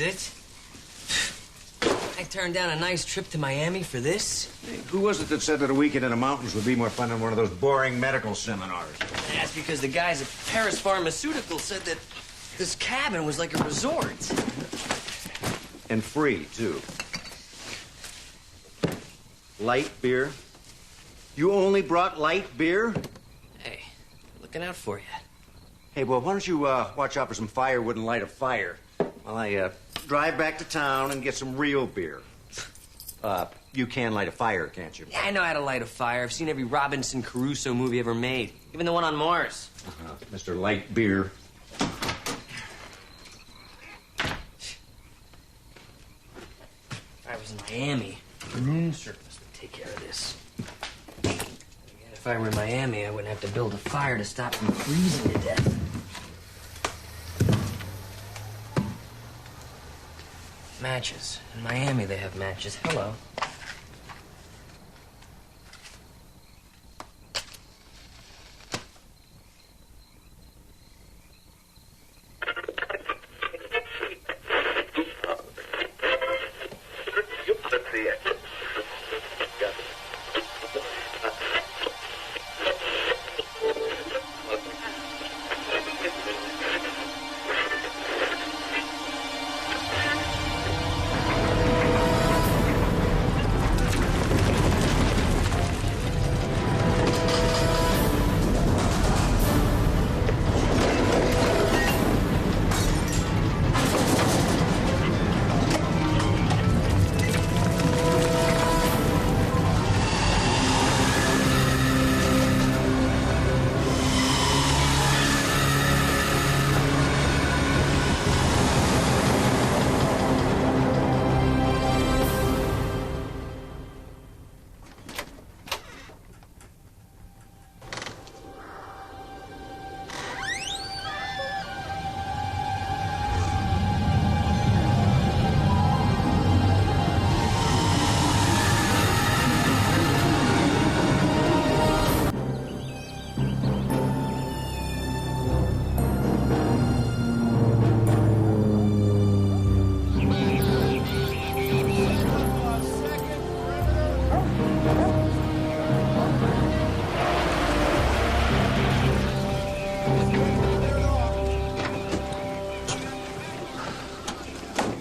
it. I turned down a nice trip to Miami for this. Hey, who was it that said that a weekend in the mountains would be more fun than one of those boring medical seminars? That's because the guys at Paris Pharmaceuticals said that this cabin was like a resort. And free, too. Light beer? You only brought light beer? Hey, looking out for you. Hey, well, why don't you watch out for some firewood and light a fire while I drive back to town and get some real beer. You can light a fire, can't you? Yeah, I know how to light a fire. I've seen every Robinson Crusoe movie ever made. Even the one on Mars. Mr. Light Beer. If I was in Miami, room service would take care of this. Again, if I were in Miami, I wouldn't have to build a fire to stop from freezing to death. Matches. In Miami, they have matches. Hello.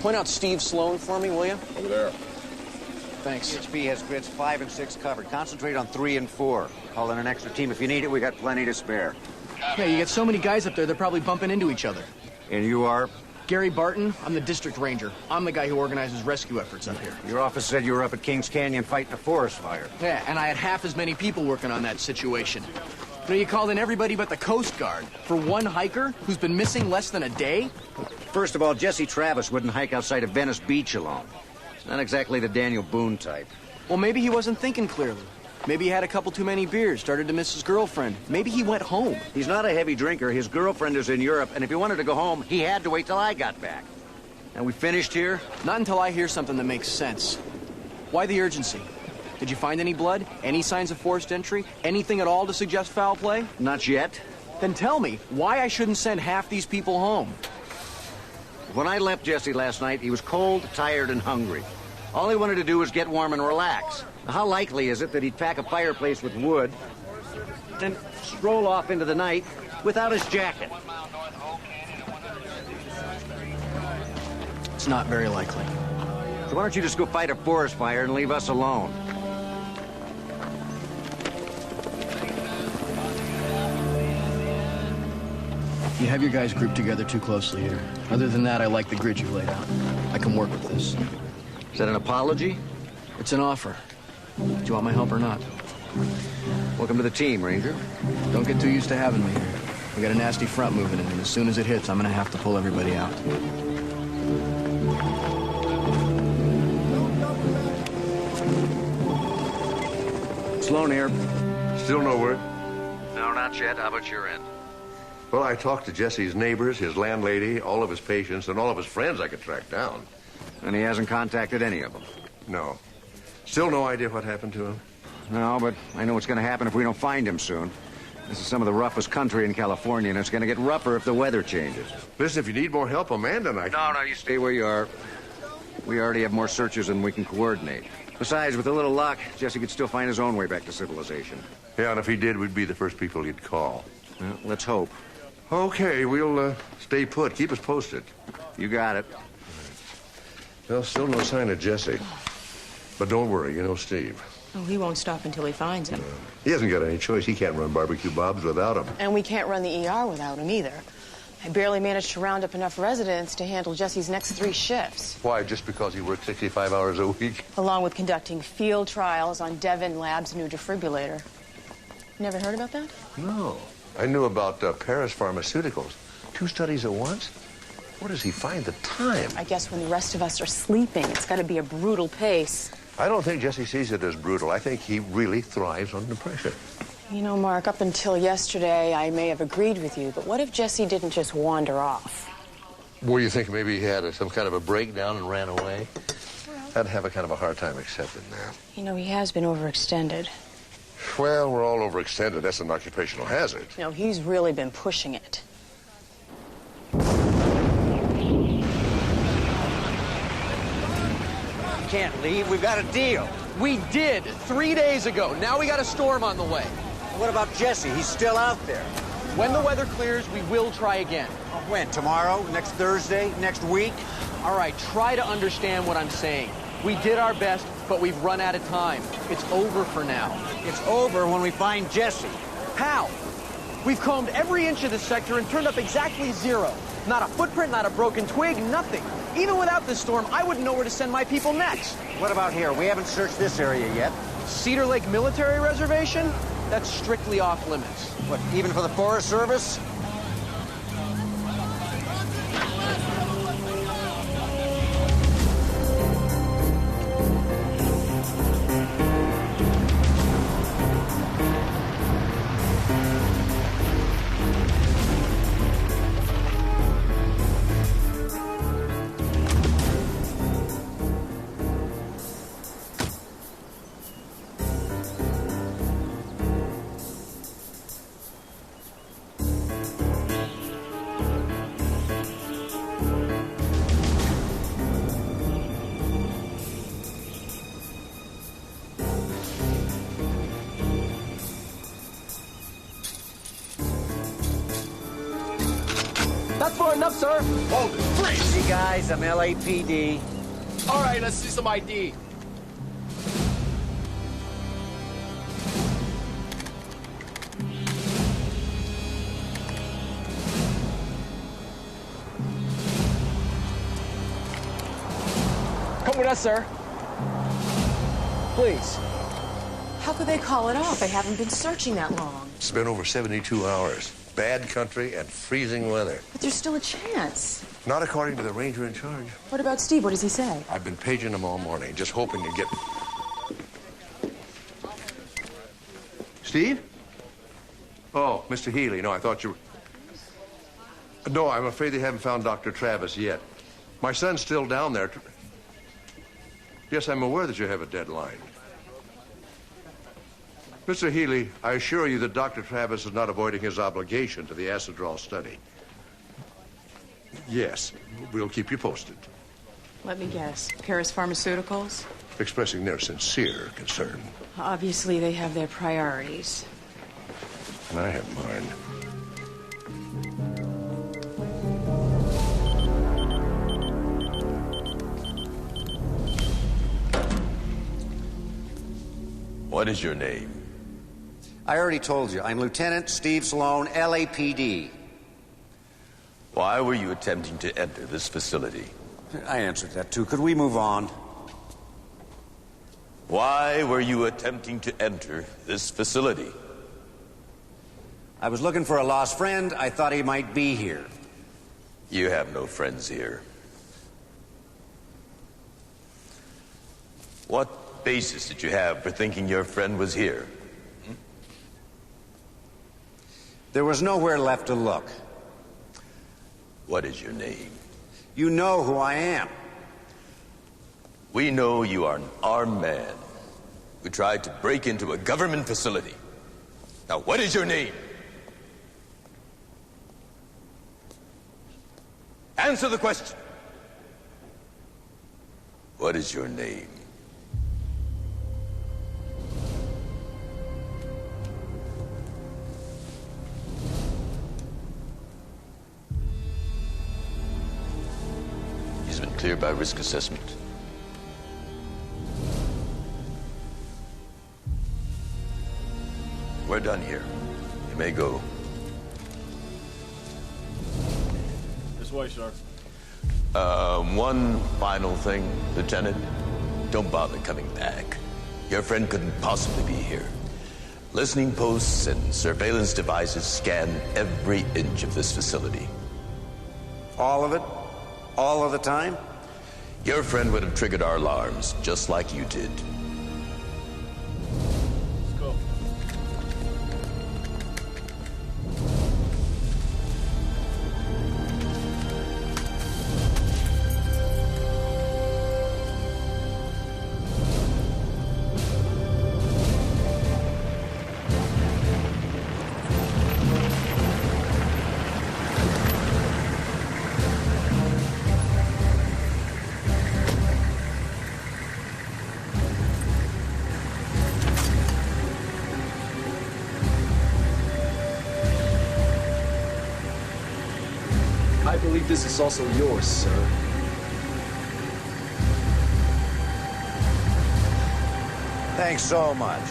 Point out Steve Sloan for me, will you? Over there. Thanks. HP has grids 5 and 6 covered. Concentrate on 3 and 4. Call in an extra team if you need it. We got plenty to spare. Yeah, you get so many guys up there, they're probably bumping into each other. And you are? Gary Barton, I'm the district ranger. I'm the guy who organizes rescue efforts up here. Your office said you were up at Kings Canyon fighting a forest fire. Yeah, and I had half as many people working on that situation. You know, you called in everybody but the Coast Guard for one hiker who's been missing less than a day? First of all, Jesse Travis wouldn't hike outside of Venice Beach alone. He's not exactly the Daniel Boone type. Well, maybe he wasn't thinking clearly. Maybe he had a couple too many beers, started to miss his girlfriend. Maybe he went home. He's not a heavy drinker. His girlfriend is in Europe, and if he wanted to go home, he had to wait till I got back. And we finished here? Not until I hear something that makes sense. Why the urgency? Did you find any blood? Any signs of forced entry? Anything at all to suggest foul play? Not yet. Then tell me why I shouldn't send half these people home. When I left Jesse last night, he was cold, tired, and hungry. All he wanted to do was get warm and relax. Now, how likely is it that he'd pack a fireplace with wood and stroll off into the night without his jacket? It's not very likely. So why don't you just go fight a forest fire and leave us alone? You have your guys grouped together too closely here. Other than that, I like the grid you laid out. I can work with this. Is that an apology? It's an offer. Do you want my help or not? Welcome to the team, Ranger. Don't get too used to having me here. We got a nasty front moving in, and as soon as it hits, I'm gonna have to pull everybody out. Sloan here. Still no word? No, not yet. How about your end? Well, I talked to Jesse's neighbors, his landlady, all of his patients, and all of his friends I could track down. And he hasn't contacted any of them? No. Still no idea what happened to him? No, but I know what's going to happen if we don't find him soon. This is some of the roughest country in California, and it's going to get rougher if the weather changes. Listen, if you need more help, Amanda and I... No, you stay where you are. We already have more searchers than we can coordinate. Besides, with a little luck, Jesse could still find his own way back to civilization. Yeah, and if he did, we'd be the first people he'd call. Well, let's hope. Okay, we'll stay put. Keep us posted. You got it. Well, still no sign of Jesse. But don't worry, you know Steve. Oh, he won't stop until he finds him. He hasn't got any choice. He can't run Barbecue Bob's without him. And we can't run the ER without him either. I barely managed to round up enough residents to handle Jesse's next 3 shifts. Why, just because he works 65 hours a week? Along with conducting field trials on Devon Labs' new defibrillator. Never heard about that? No. I knew about Paris Pharmaceuticals. 2 studies at once? Where does he find the time? I guess when the rest of us are sleeping, it's got to be a brutal pace. I don't think Jesse sees it as brutal. I think he really thrives under pressure. You know, Mark, up until yesterday, I may have agreed with you, but what if Jesse didn't just wander off? Well, you think maybe he had some kind of a breakdown and ran away? I'd have a kind of a hard time accepting that. You know, he has been overextended. Well, we're all overextended. That's an occupational hazard. You know, he's really been pushing it. Can't leave. We've got a deal. We did 3 days ago. Now we got a storm on the way. What about Jesse? He's still out there. When the weather clears, we will try again. When? Tomorrow? Next Thursday? Next week? All right, try to understand what I'm saying. We did our best, but we've run out of time. It's over for now. It's over when we find Jesse. How? We've combed every inch of the sector and turned up exactly 0. Not a footprint, not a broken twig, nothing. Even without this storm, I wouldn't know where to send my people next. What about here? We haven't searched this area yet. Cedar Lake Military Reservation? That's strictly off limits. What, even for the Forest Service? That's far enough, sir. Hold it. Freeze! Hey, guys, I'm LAPD. All right, let's see some ID. Come with us, sir. Please. How could they call it off? They haven't been searching that long. It's been over 72 hours. Bad country and freezing weather. But there's still a chance. Not according to the ranger in charge. What about Steve? What does he say? I've been paging him all morning, just hoping to get... Steve? Oh, Mr. Healy. No, I thought you were... No, I'm afraid they haven't found Dr. Travis yet. My son's still down there. Yes, I'm aware that you have a deadline. Mr. Healy, I assure you that Dr. Travis is not avoiding his obligation to the acid-draw study. Yes, we'll keep you posted. Let me guess. Paris Pharmaceuticals? Expressing their sincere concern. Obviously, they have their priorities. And I have mine. What is your name? I already told you. I'm Lieutenant Steve Sloan, LAPD. Why were you attempting to enter this facility? I answered that, too. Could we move on? Why were you attempting to enter this facility? I was looking for a lost friend. I thought he might be here. You have no friends here. What basis did you have for thinking your friend was here? There was nowhere left to look. What is your name? You know who I am. We know you are an armed man who tried to break into a government facility. Now, what is your name? Answer the question. What is your name? He's been cleared by risk assessment. We're done here. You may go. This way, sir. One final thing, Lieutenant. Don't bother coming back. Your friend couldn't possibly be here. Listening posts and surveillance devices scan every inch of this facility. All of it? All of the time? Your friend would have triggered our alarms, just like you did. Let's go. I believe this is also yours, sir. Thanks so much.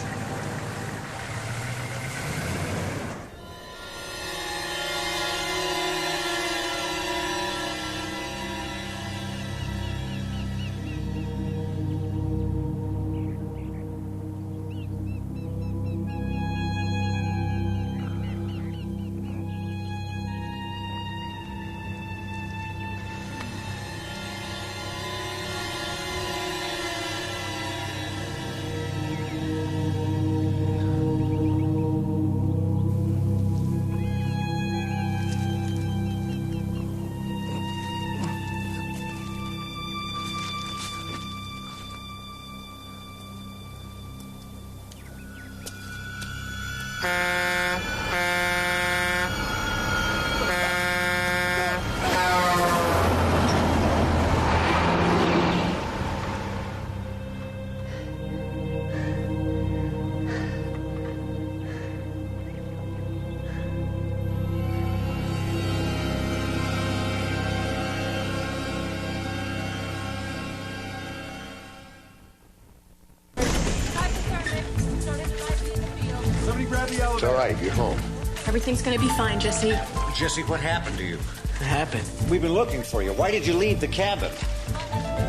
It's all right. You're home. Everything's gonna be fine, Jesse. Jesse, what happened to you? What happened? We've been looking for you. Why did you leave the cabin?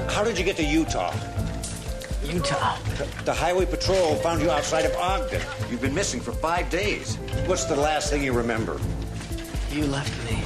How did you get to Utah? Utah. The highway patrol found you outside of Ogden. You've been missing for 5 days. What's the last thing you remember? You left me.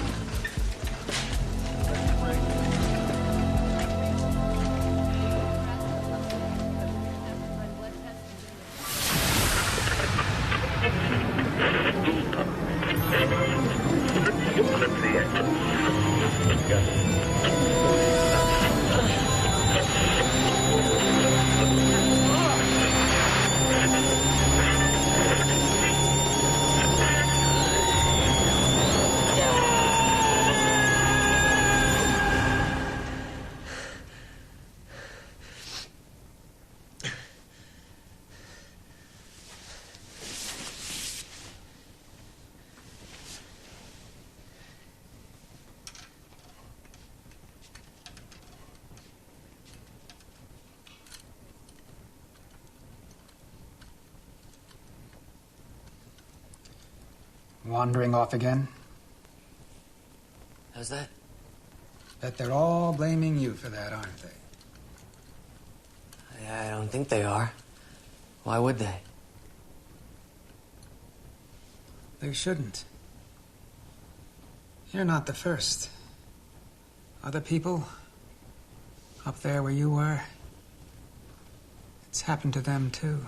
Wandering off again? How's that? Bet they're all blaming you for that, aren't they? I don't think they are. Why would they? They shouldn't. You're not the first. Other people, up there where you were, it's happened to them too.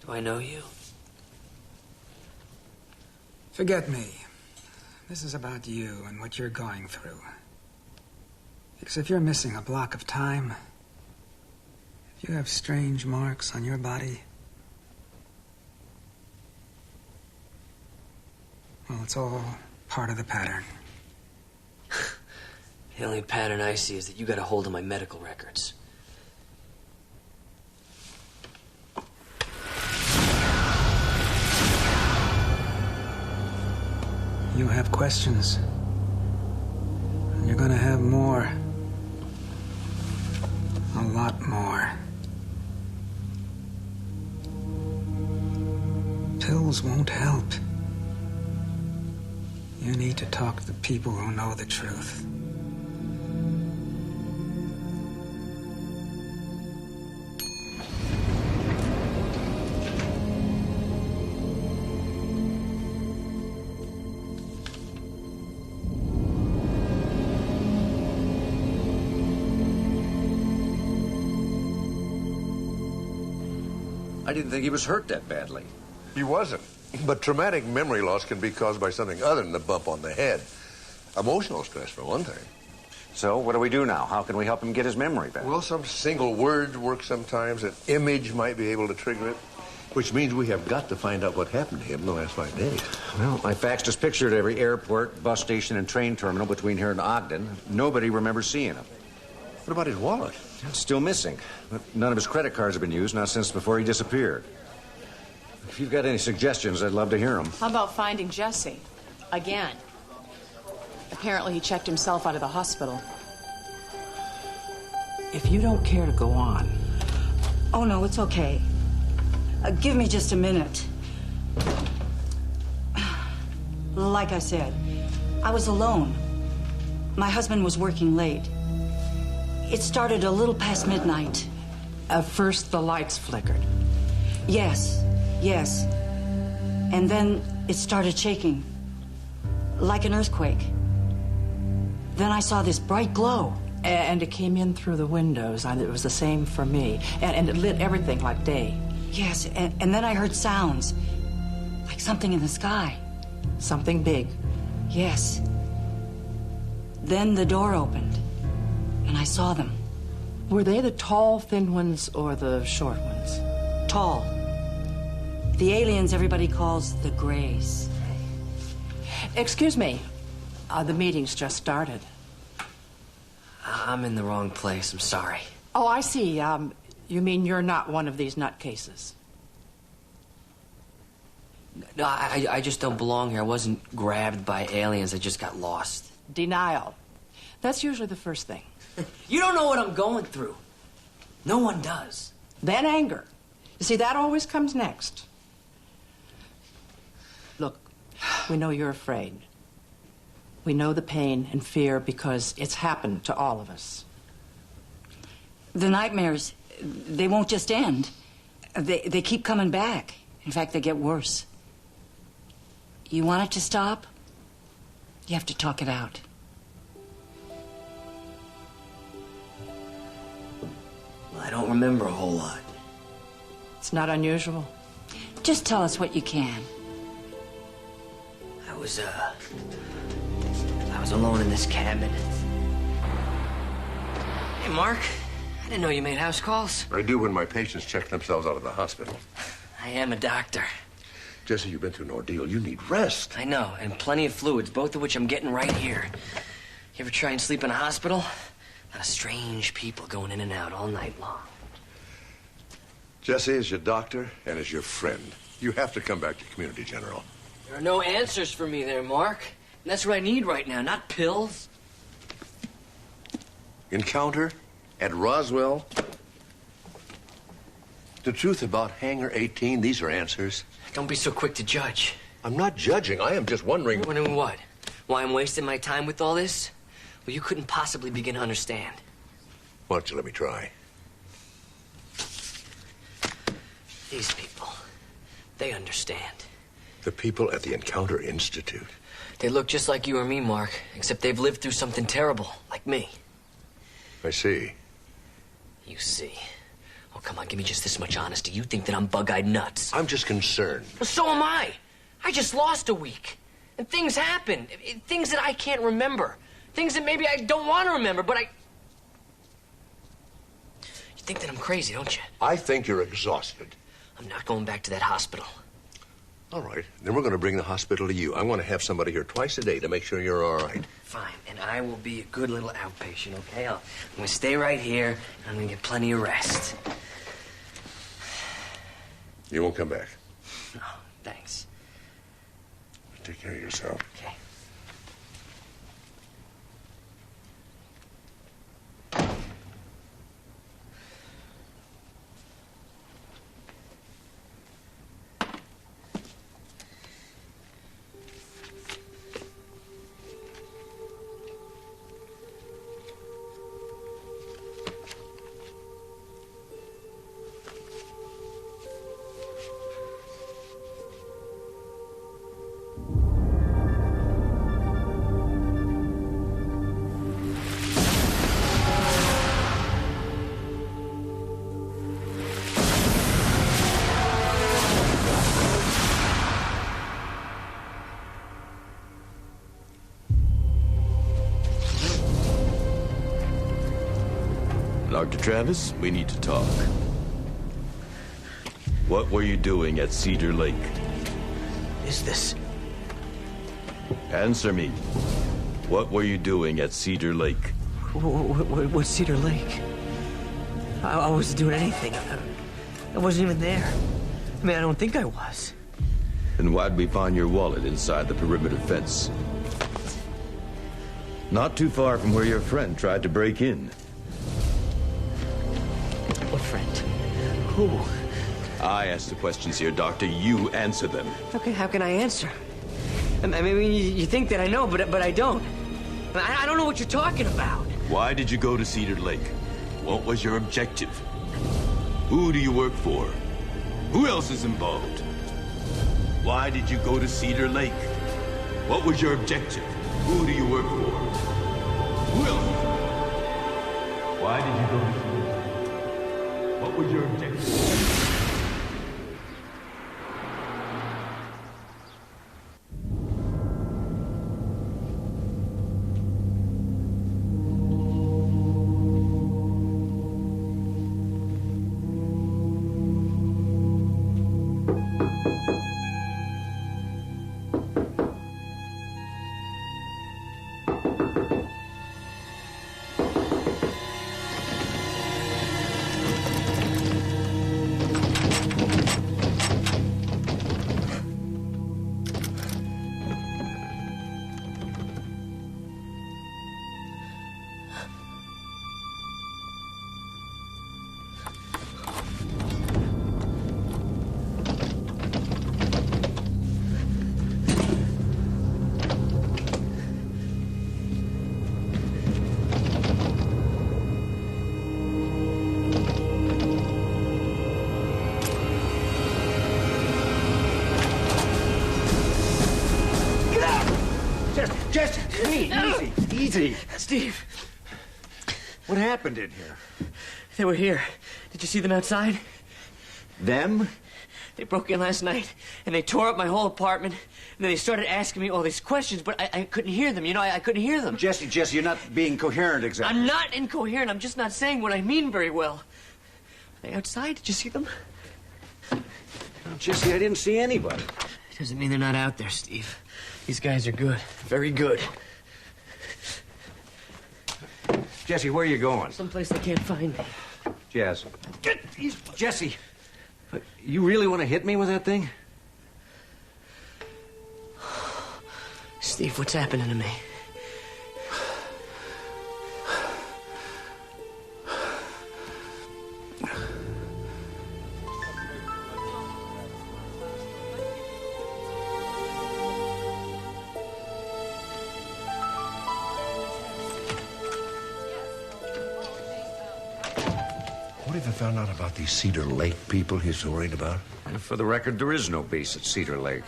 Do I know you? Forget me. This is about you and what you're going through. Because if you're missing a block of time, if you have strange marks on your body, Well, it's all part of the pattern. The only pattern I see is that you got a hold of my medical records. You have questions. And you're gonna have more. A lot more. Pills won't help. You need to talk to the people who know the truth. I didn't think he was hurt that badly. He wasn't. But traumatic memory loss can be caused by something other than a bump on the head. Emotional stress, for one thing. So what do we do now? How can we help him get his memory back? Well, some single word works sometimes. An image might be able to trigger it. Which means we have got to find out what happened to him the last 5 days. Well, I faxed his picture to every airport, bus station, and train terminal between here and Ogden. Nobody remembers seeing him. What about his wallet? It's still missing. But none of his credit cards have been used, not since before he disappeared. If you've got any suggestions, I'd love to hear them. How about finding Jesse? Again. Apparently he checked himself out of the hospital. If you don't care to go on. Oh, no, it's okay. Give me just a minute. Like I said, I was alone. My husband was working late. It started a little past midnight. At first, the lights flickered. Yes, yes. And then it started shaking, like an earthquake. Then I saw this bright glow. And it came in through the windows, and it was the same for me. And it lit everything like day. Yes, and then I heard sounds, like something in the sky. Something big. Yes. Then the door opened, and I saw them. Were they the tall, thin ones or the short ones? Tall. The aliens everybody calls the Greys. Excuse me. The meeting's just started. I'm in the wrong place. I'm sorry. Oh, I see. You mean you're not one of these nutcases? No, I just don't belong here. I wasn't grabbed by aliens. I just got lost. Denial. That's usually the first thing. You don't know what I'm going through. No one does. Then anger. You see, that always comes next. Look, we know you're afraid. We know the pain and fear because it's happened to all of us. The nightmares, they won't just end. They keep coming back. In fact, they get worse. You want it to stop? You have to talk it out. Well, I don't remember a whole lot. It's not unusual. Just tell us what you can. I was alone in this cabin. Hey, Mark. I didn't know you made house calls. I do when my patients check themselves out of the hospital. I am a doctor. Jesse, you've been through an ordeal. You need rest. I know, and plenty of fluids, both of which I'm getting right here. You ever try and sleep in a hospital? A lot of strange people going in and out all night long. Jesse is your doctor and is your friend. You have to come back to Community General. There are no answers for me there, Mark. And that's what I need right now, not pills. Encounter at Roswell. The truth about Hangar 18, these are answers. Don't be so quick to judge. I'm not judging. I am just wondering... Wondering what? Why I'm wasting my time with all this? Well, you couldn't possibly begin to understand. Why don't you let me try? These people, they understand. The people at the Encounter Institute. They look just like you or me, Mark, except they've lived through something terrible, like me. I see. You see. Oh, come on, give me just this much honesty. You think that I'm bug-eyed nuts. I'm just concerned. Well, so am I. I just lost a week. And things happen. Things that I can't remember. Things that maybe I don't want to remember, but I... You think that I'm crazy, don't you? I think you're exhausted. I'm not going back to that hospital. All right. Then we're going to bring the hospital to you. I want to have somebody here twice a day to make sure you're all right. Fine, and I will be a good little outpatient, okay? I'm going to stay right here, and I'm going to get plenty of rest. You won't come back. No, thanks. Take care of yourself. Okay. Dr. Travis, we need to talk. What were you doing at Cedar Lake? Is this? Answer me. What were you doing at Cedar Lake? What's Cedar Lake? I wasn't doing anything. I wasn't even there. I mean, I don't think I was. Then why'd we find your wallet inside the perimeter fence? Not too far from where your friend tried to break in. What friend? Who? I ask the questions here, Doctor. You answer them. Okay, how can I answer? I mean, you think that I know, but I don't. I don't know what you're talking about. Why did you go to Cedar Lake? What was your objective? Who do you work for? Who else is involved? Why did you go to Cedar Lake? What was your objective? Who do you work for? Who else is involved? Why did you go to Cedar Lake? What was your objective? Jesse, easy. Steve, What happened in here? they were here. Did you see them outside? Them? They broke in last night, and they tore up my whole apartment, and then they started asking me all these questions, but I couldn't hear them. You know, I couldn't hear them. Jesse, you're not being coherent exactly. I'm not incoherent. I'm just not saying what I mean very well. Are they outside? Did you see them? Jesse, I didn't see anybody. It doesn't mean they're not out there, Steve. These guys are good. Very good. Jesse, where are you going? Someplace they can't find me. Jesse, you really want to hit me with that thing? Steve, what's happening to me? What have you found out about these Cedar Lake people he's so worried about? For the record, there is no base at Cedar Lake.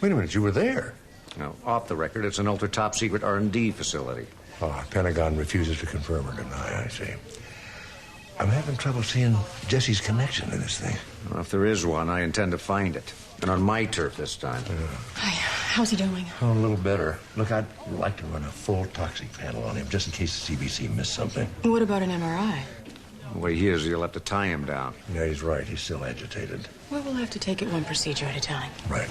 Wait a minute, you were there. Now, off the record, it's an ultra top secret R&D facility. Oh, Pentagon refuses to confirm or deny, I see. I'm having trouble seeing Jesse's connection to this thing. Well, if there is one, I intend to find it. And on my turf this time. Hi, how's he doing? Oh, a little better. Look, I'd like to run a full toxic panel on him, just in case the CBC missed something. What about an MRI? The way he is, you'll have to tie him down. Yeah, he's right. He's still agitated. Well, we'll have to take it one procedure at a time. Right.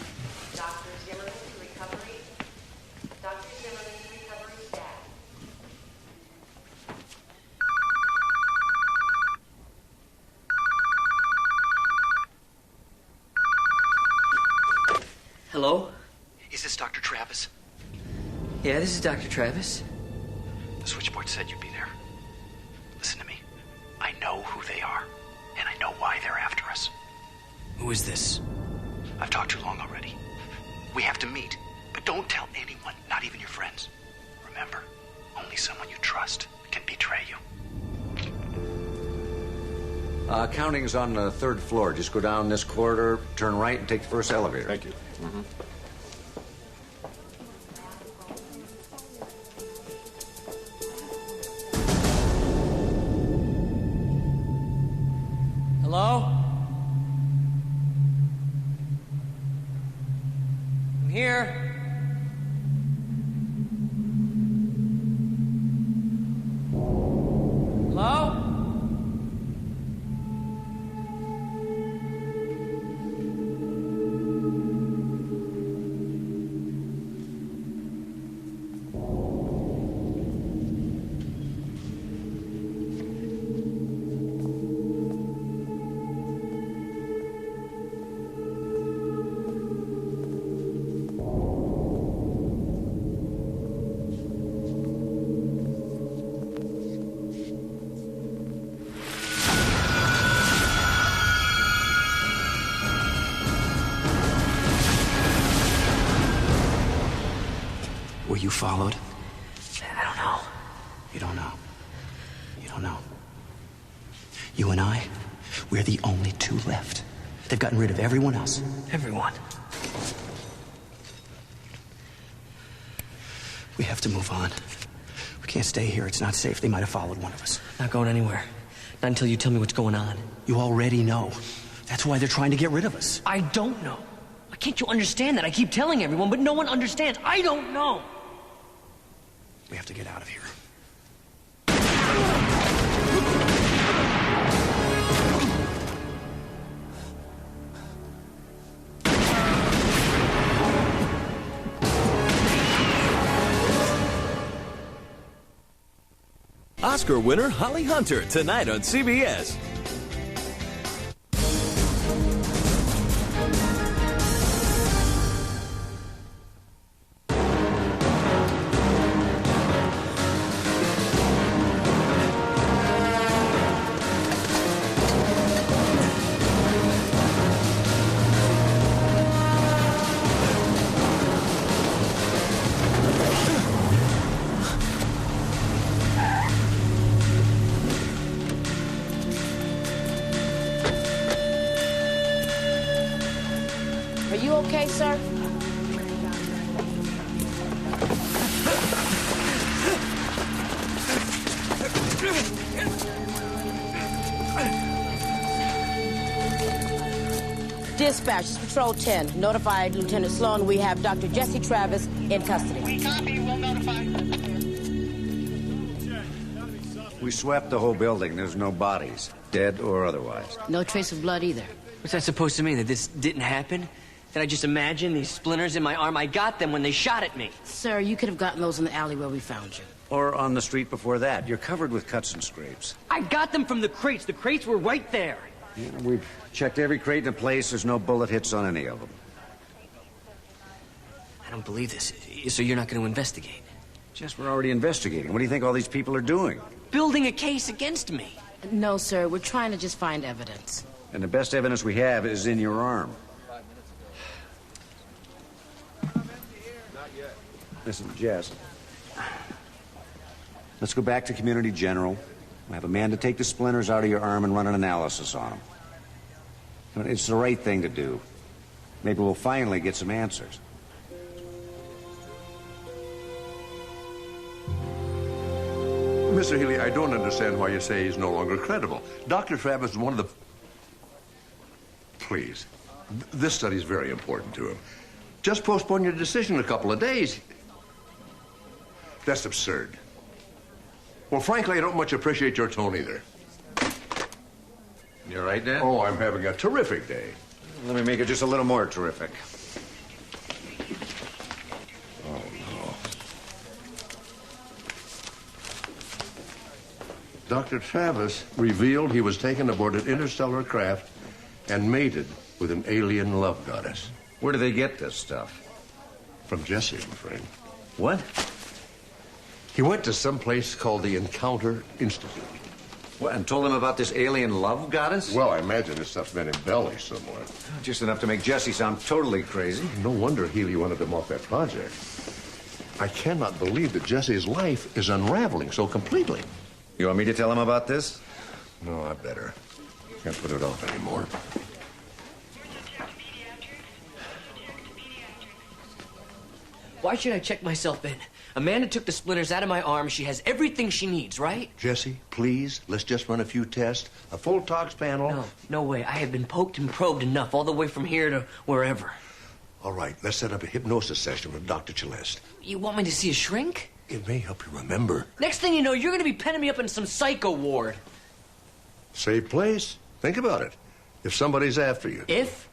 Hello? Is this Dr. Travis? Yeah, this is Dr. Travis. The switchboard said you'd be there. Listen to me. I know who they are, and I know why they're after us. Who is this? I've talked too long already. We have to meet, but don't tell anyone, not even your friends. Remember, only someone you trust can betray you. Counting's on the 3rd floor. Just go down this corridor, turn right, and take the first elevator. Thank you. Hello? I'm here. Hello? Were you followed? I don't know. You don't know. You don't know. You and I, we're the only two left. They've gotten rid of everyone else. Everyone. We have to move on. We can't stay here. It's not safe. They might have followed one of us. Not going anywhere. Not until you tell me what's going on. You already know. That's why they're trying to get rid of us. I don't know. Why can't you understand that? I keep telling everyone, but no one understands. I don't know. We have to get out of here. Oscar winner Holly Hunter tonight on CBS. Are you okay, sir? Dispatch, this is Patrol 10. Notified Lieutenant Sloan we have Dr. Jesse Travis in custody. We copy. We'll notify. We swept the whole building. There's no bodies, dead or otherwise. No trace of blood either. What's that supposed to mean? That this didn't happen? Did I just imagine these splinters in my arm? I got them when they shot at me. Sir, you could have gotten those in the alley where we found you. Or on the street before that. You're covered with cuts and scrapes. I got them from the crates. The crates were right there. Yeah, we've checked every crate in the place. There's no bullet hits on any of them. I don't believe this. So you're not going to investigate? Jess, we're already investigating. What do you think all these people are doing? Building a case against me. No, sir. We're trying to just find evidence. And the best evidence we have is in your arm. Listen, Jess. Let's go back to Community General. We'll have Amanda take the splinters out of your arm and run an analysis on them. It's the right thing to do. Maybe we'll finally get some answers. Mr. Healy, I don't understand why you say he's no longer credible. Dr. Travis is one of the... Please. This study is very important to him. Just postpone your decision a couple of days. That's absurd. Well, frankly, I don't much appreciate your tone either. You all right, Dad? Oh, I'm having a terrific day. Let me make it just a little more terrific. Oh, no. Dr. Travis revealed he was taken aboard an interstellar craft and mated with an alien love goddess. Where do they get this stuff? From Jesse, I'm afraid. What? He went to some place called the Encounter Institute. What, and told him about this alien love goddess? Well, I imagine this stuff's been embellished somewhat. Just enough to make Jesse sound totally crazy. No wonder Healy wanted him off that project. I cannot believe that Jesse's life is unraveling so completely. You want me to tell him about this? No, I better. Can't put it off anymore. Why should I check myself in? Amanda took the splinters out of my arm. She has everything she needs, right? Jesse, please, let's just run a few tests. A full tox panel. No, no way. I have been poked and probed enough, all the way from here to wherever. All right, let's set up a hypnosis session with Dr. Celeste. You want me to see a shrink? It may help you remember. Next thing you know, you're going to be penning me up in some psycho ward. Safe place. Think about it. If somebody's after you. If?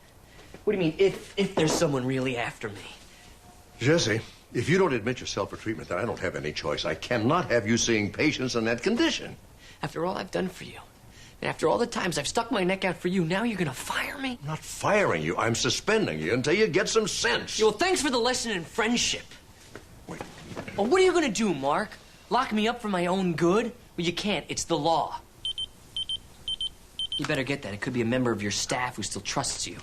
What do you mean, if there's someone really after me? Jesse, if you don't admit yourself for treatment, then I don't have any choice. I cannot have you seeing patients in that condition. After all I've done for you, and after all the times I've stuck my neck out for you, now you're going to fire me? I'm not firing you. I'm suspending you until you get some sense. Well, thanks for the lesson in friendship. Wait. Well, what are you going to do, Mark? Lock me up for my own good? Well, you can't. It's the law. You better get that. It could be a member of your staff who still trusts you.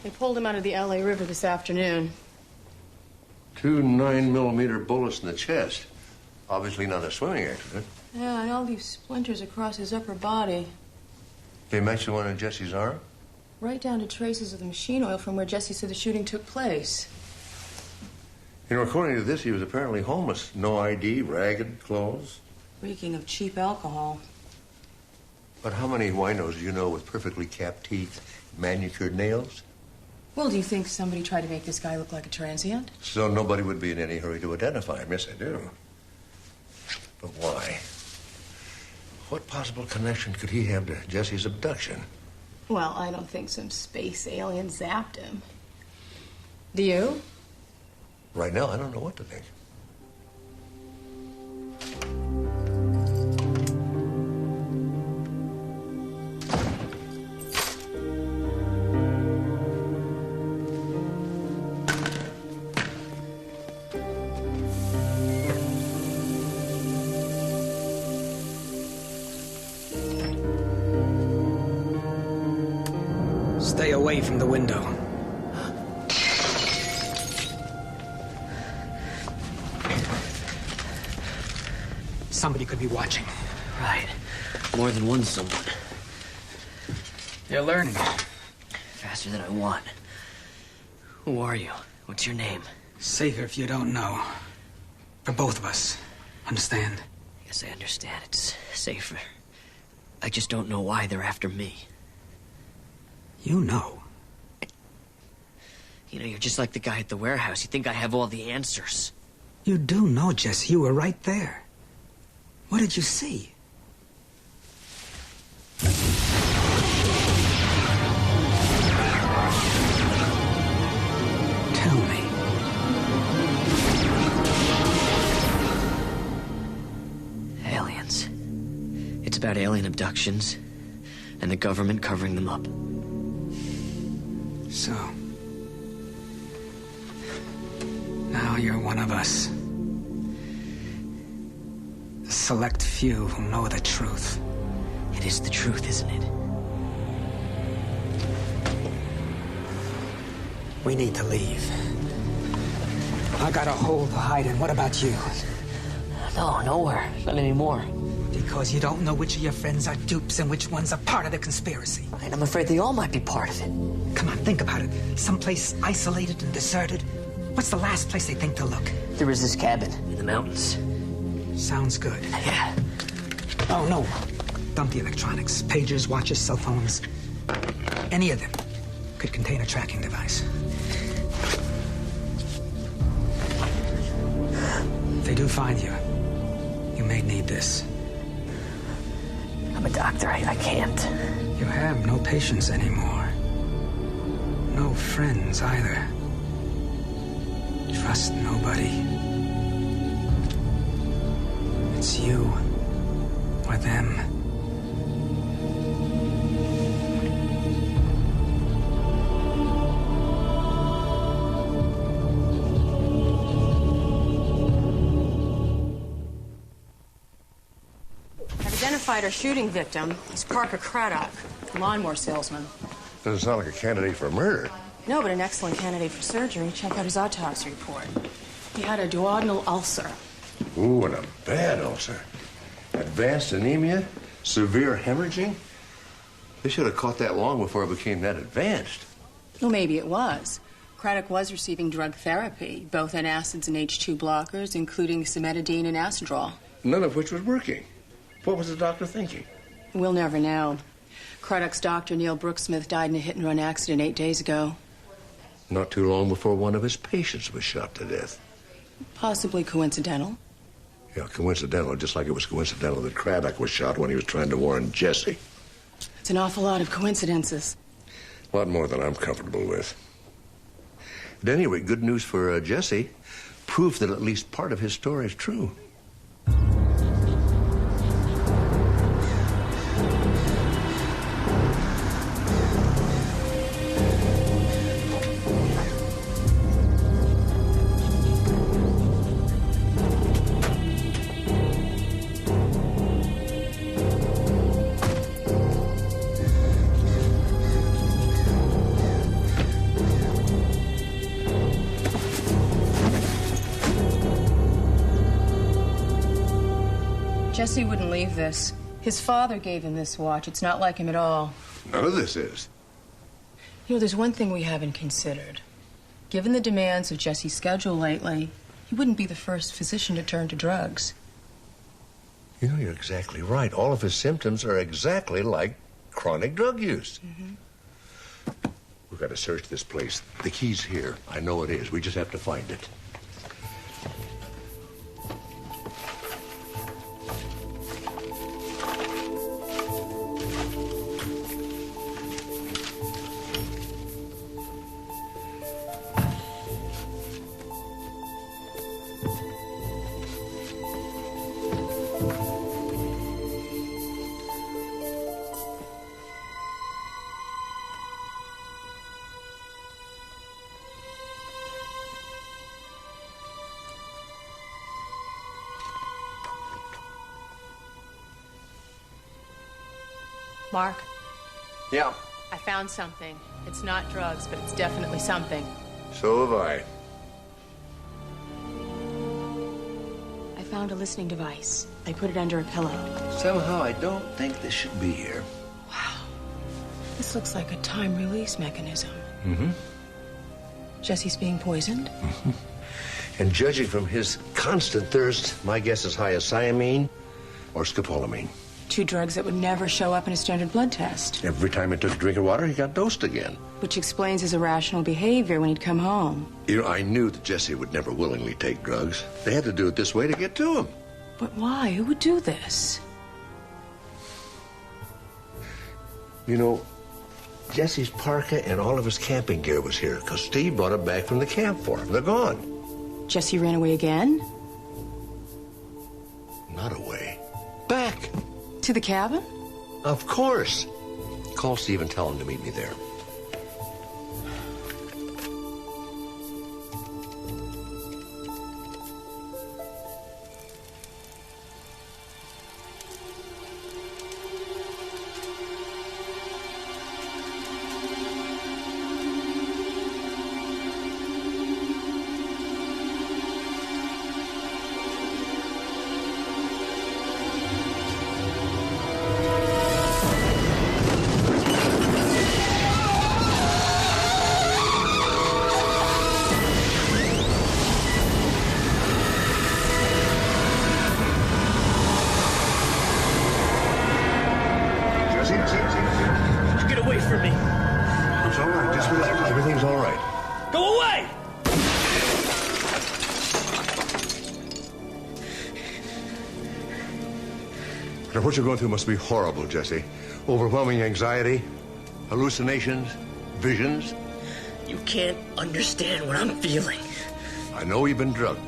They pulled him out of the LA River this afternoon. 2 9mm bullets in the chest. Obviously not a swimming accident. Yeah, and all these splinters across his upper body. They match the one in Jesse's arm? Right down to traces of the machine oil from where Jesse said the shooting took place. You know, according to this, he was apparently homeless. No ID, ragged clothes. Reeking of cheap alcohol. But how many winos do you know with perfectly capped teeth, manicured nails? Well, do you think somebody tried to make this guy look like a transient? So nobody would be in any hurry to identify him. Yes, I do. But why? What possible connection could he have to Jesse's abduction? Well, I don't think some space alien zapped him. Do you? Right now, I don't know what to think. Stay away from the window. Somebody could be watching. Right. More than one someone. You're learning. Faster than I want. Who are you? What's your name? Safer if you don't know. For both of us. Understand? Yes, I understand. It's safer. I just don't know why they're after me. You know. You know, you're just like the guy at the warehouse. You think I have all the answers. You do know, Jesse. You were right there. What did you see? Tell me. Aliens. It's about alien abductions and the government covering them up. So, now you're one of us. The select few who know the truth. It is the truth, isn't it? We need to leave. I got a hole to hide in. What about you? No, nowhere. Not anymore. Because you don't know which of your friends are dupes and which ones are part of the conspiracy. And I'm afraid they all might be part of it. Come on, think about it. Someplace isolated and deserted. What's the last place they think to look? There is this cabin in the mountains. Sounds good. Yeah. Oh, no. Dump the electronics. Pagers, watches, cell phones. Any of them could contain a tracking device. If they do find you, you may need this. I'm a doctor. I can't. You have no patients anymore. No friends either. Trust nobody. It's you or them. I've identified our shooting victim. He's Parker Craddock, lawnmower salesman. Doesn't sound like a candidate for murder. No, but an excellent candidate for surgery. Check out his autopsy report. He had a duodenal ulcer. Ooh, and a bad ulcer. Advanced anemia, severe hemorrhaging. They should have caught that long before it became that advanced. Well, maybe it was. Craddock was receiving drug therapy, both antacids and H2 blockers, including cimetidine and Astrodrol. None of which was working. What was the doctor thinking? We'll never know. Craddock's doctor, Neil Brooksmith, died in a hit-and-run accident 8 days ago. Not too long before one of his patients was shot to death. Possibly coincidental. Yeah, coincidental, just like it was coincidental that Craddock was shot when he was trying to warn Jesse. It's an awful lot of coincidences. A lot more than I'm comfortable with. At any rate, good news for Jesse. Proof that at least part of his story is true. Jesse wouldn't leave this. His father gave him this watch. It's not like him at all. None of this is. You know, there's one thing we haven't considered. Given the demands of Jesse's schedule lately, he wouldn't be the first physician to turn to drugs. You know, you're exactly right. All of his symptoms are exactly like chronic drug use. Mm-hmm. We've got to search this place. The key's here. I know it is. We just have to find it. Mark, Yeah. I found something. It's not drugs, but it's definitely something. So have I. I found a listening device. I put it under a pillow. Somehow I don't think this should be here. This looks like a time release mechanism. Mm-hmm. Jesse's being poisoned? Mm-hmm. And judging from his constant thirst, my guess is high as thiamine or scopolamine. Two drugs that would never show up in a standard blood test. Every time he took a drink of water, he got dosed again. Which explains his irrational behavior when he'd come home. You know, I knew that Jesse would never willingly take drugs. They had to do it this way to get to him. But why? Who would do this? You know, Jesse's parka and all of his camping gear was here because Steve brought it back from the camp for him. They're gone. Jesse ran away again? Not away. Back. To the cabin? Of course. Call Steve and tell him to meet me there. Get away from me. It's all right. Just relax. Everything's all right. Go away! Now, what you're going through must be horrible, Jesse. Overwhelming anxiety, hallucinations, visions. You can't understand what I'm feeling. I know you've been drugged.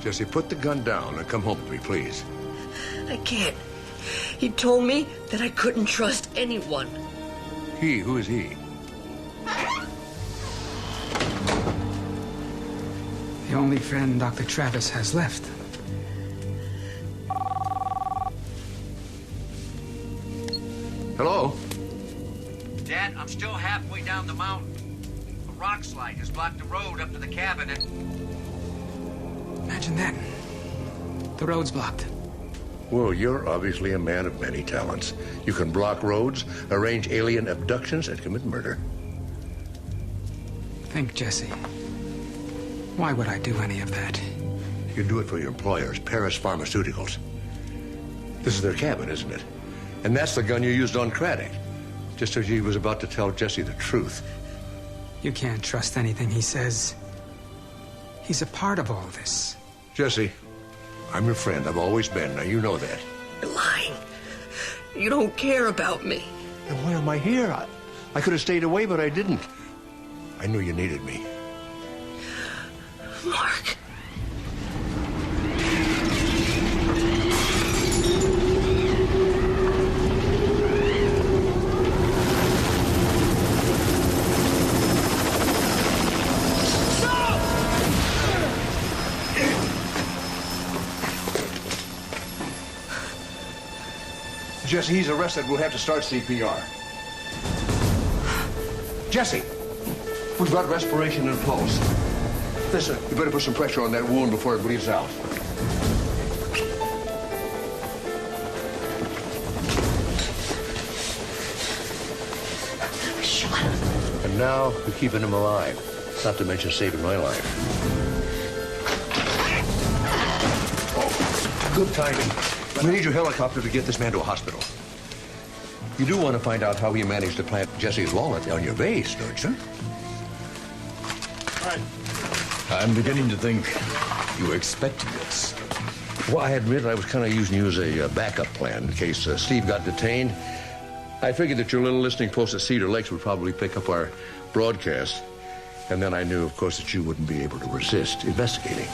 Jesse, put the gun down and come home with me, please. I can't. He told me that I couldn't trust anyone. He? Who is he? The only friend Dr. Travis has left. Hello? Dad, I'm still halfway down the mountain. A rock slide has blocked the road up to the cabin and... Imagine that. The road's blocked. Well, you're obviously a man of many talents. You can block roads, arrange alien abductions, and commit murder. Think, Jesse. Why would I do any of that? You do it for your employers, Paris Pharmaceuticals. This is their cabin, isn't it? And that's the gun you used on Craddock. Just as he was about to tell Jesse the truth. You can't trust anything he says. He's a part of all this. Jesse, I'm your friend. I've always been. Now, you know that. You're lying. You don't care about me. Then why am I here? I could have stayed away, but I didn't. I knew you needed me. Mark. Jesse, he's arrested. We'll have to start CPR. Jesse, we've got respiration and pulse. Listen, you better put some pressure on that wound before it bleeds out. Shut up. And now we're keeping him alive, not to mention saving my life. Oh, good timing. We need your helicopter to get this man to a hospital. You do want to find out how he managed to plant Jesse's wallet on your vase, don't you? All right. I'm beginning to think you were expecting this. Well, I admit I was kind of using you as a backup plan in case Steve got detained. I figured that your little listening post at Cedar Lakes would probably pick up our broadcast. And then I knew, of course, that you wouldn't be able to resist investigating.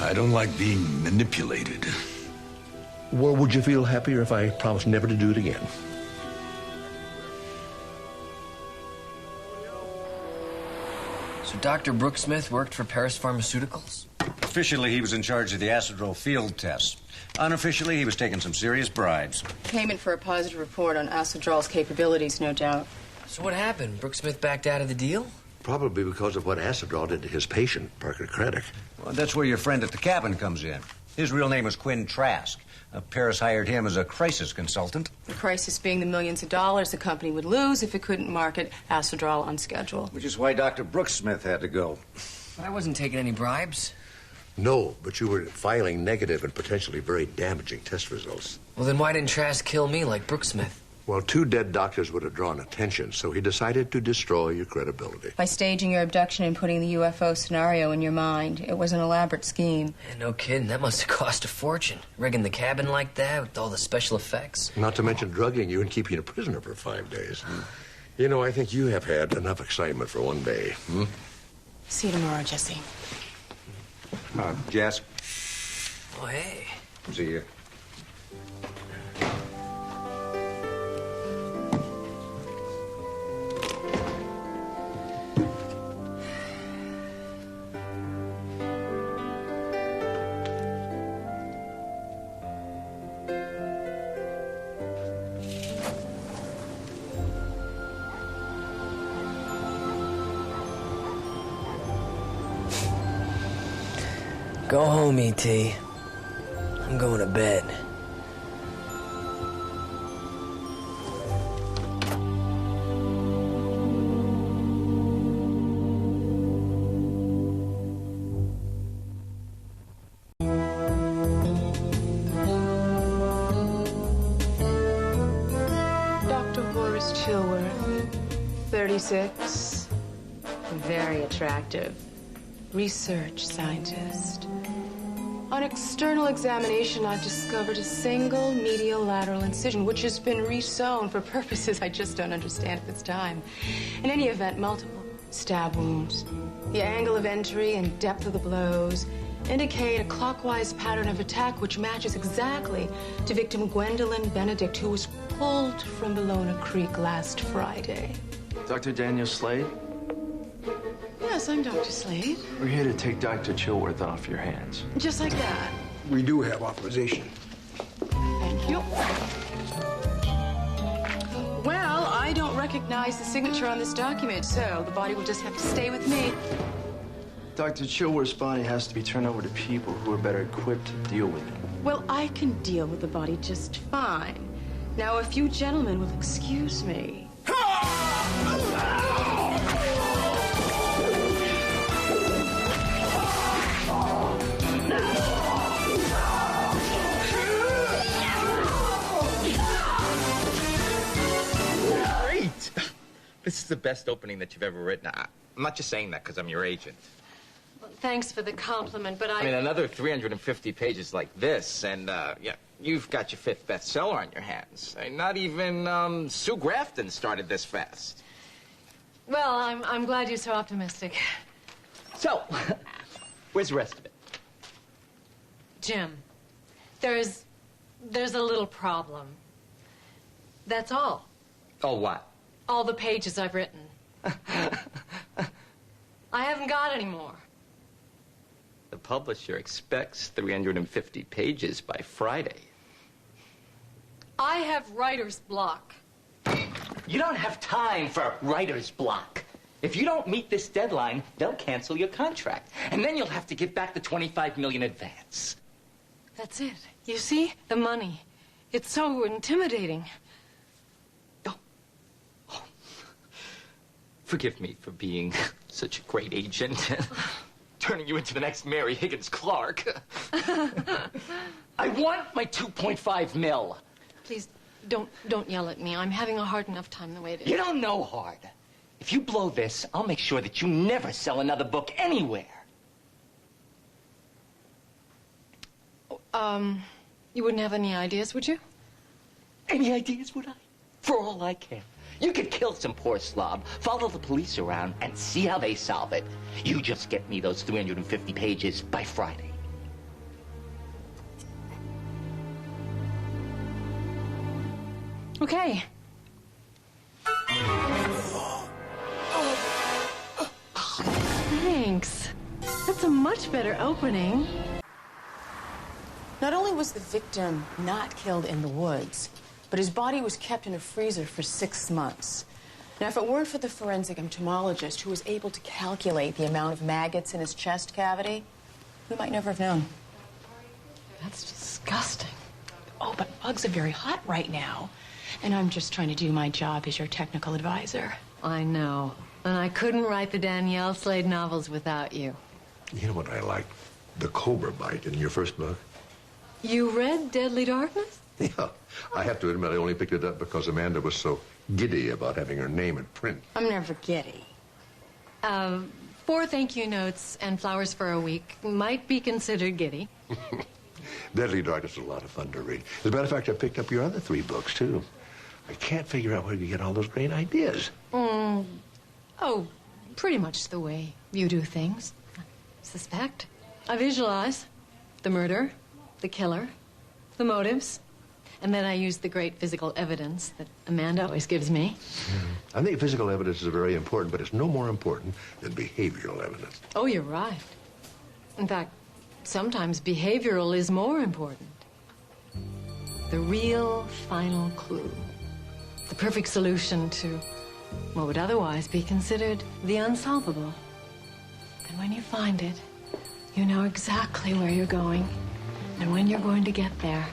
I don't like being manipulated. Well, would you feel happier if I promised never to do it again? So Dr. Brooke Smith worked for Paris Pharmaceuticals? Officially, he was in charge of the Acidrol field tests. Unofficially, he was taking some serious bribes. Payment for a positive report on Acidrol's capabilities, no doubt. So what happened? Brooke Smith backed out of the deal? Probably because of what Acidrol did to his patient, Parker Craddock. Well, that's where your friend at the cabin comes in. His real name was Quinn Trask. Paris hired him as a crisis consultant. The crisis being the millions of dollars the company would lose if it couldn't market Acidrol on schedule. Which is why Dr. Brooke Smith had to go. But I wasn't taking any bribes. No, but you were filing negative and potentially very damaging test results. Well, then why didn't Trask kill me like Brooke Smith? Well, 2 dead doctors would have drawn attention, so he decided to destroy your credibility. By staging your abduction and putting the UFO scenario in your mind, it was an elaborate scheme. Yeah, no kidding. That must have cost a fortune. Rigging the cabin like that with all the special effects. Not to mention drugging you and keeping you a prisoner for 5 days. You know, I think you have had enough excitement for one day. See you tomorrow, Jesse. Jess. Oh, hey. See you. Go home, E.T. I'm going to bed. Dr. Horace Chilworth, 36, very attractive, research scientist. On external examination, I've discovered a single medial lateral incision, which has been re-sewn for purposes I just don't understand at this time. In any event, multiple stab wounds. The angle of entry and depth of the blows indicate a clockwise pattern of attack which matches exactly to victim Gwendolyn Benedict, who was pulled from Bellona Creek last Friday. Dr. Daniel Slade? Yes, I'm Dr. Slade. We're here to take Dr. Chilworth off your hands. Just like that. We do have authorization. Thank you. Well, I don't recognize the signature on this document, so the body will just have to stay with me. Dr. Chilworth's body has to be turned over to people who are better equipped to deal with it. Well, I can deal with the body just fine. Now, if you gentlemen will excuse me. Great! This is the best opening that you've ever written. I'm not just saying that because I'm your agent. Well, thanks for the compliment, but I mean, another 350 pages like this, and, yeah, you've got your 5th bestseller on your hands. Not even, Sue Grafton started this fast. Well, I'm glad you're so optimistic. So, where's the rest of it? Jim, there's a little problem. That's all. Oh, what? All the pages I've written. I haven't got any more. The publisher expects 350 pages by Friday. I have writer's block. You don't have time for writer's block. If you don't meet this deadline, they'll cancel your contract. And then you'll have to give back the $25 million advance. That's it. You see? The money. It's so intimidating. Forgive me for being such a great agent. Turning you into the next Mary Higgins Clark. I want my 2.5 mil. Please, don't yell at me. I'm having a hard enough time the way it is. You don't know hard. If you blow this, I'll make sure that you never sell another book anywhere. You wouldn't have any ideas, would you? Any ideas, would I? For all I care. You could kill some poor slob, follow the police around, and see how they solve it. You just get me those 350 pages by Friday. Okay. Thanks. That's a much better opening. Not only was the victim not killed in the woods, but his body was kept in a freezer for 6 months. Now, if it weren't for the forensic entomologist who was able to calculate the amount of maggots in his chest cavity, we might never have known. That's disgusting. Oh, but bugs are very hot right now. And I'm just trying to do my job as your technical advisor. I know. And I couldn't write the Danielle Slade novels without you. You know what I like? The cobra bite in your first book. You read Deadly Darkness? Yeah. I have to admit, I only picked it up because Amanda was so giddy about having her name in print. I'm never giddy. 4 thank you notes and flowers for a week might be considered giddy. Deadly Darkness is a lot of fun to read. As a matter of fact, I picked up your other 3 books, too. I can't figure out where you get all those great ideas. Oh, pretty much the way you do things. I suspect. I visualize the murder, the killer, the motives, and then I use the great physical evidence that Amanda always gives me. I think physical evidence is very important, but it's no more important than behavioral evidence. Oh, you're right. In fact, sometimes behavioral is more important. The real final clue. The perfect solution to what would otherwise be considered the unsolvable. And when you find it, you know exactly where you're going and when you're going to get there.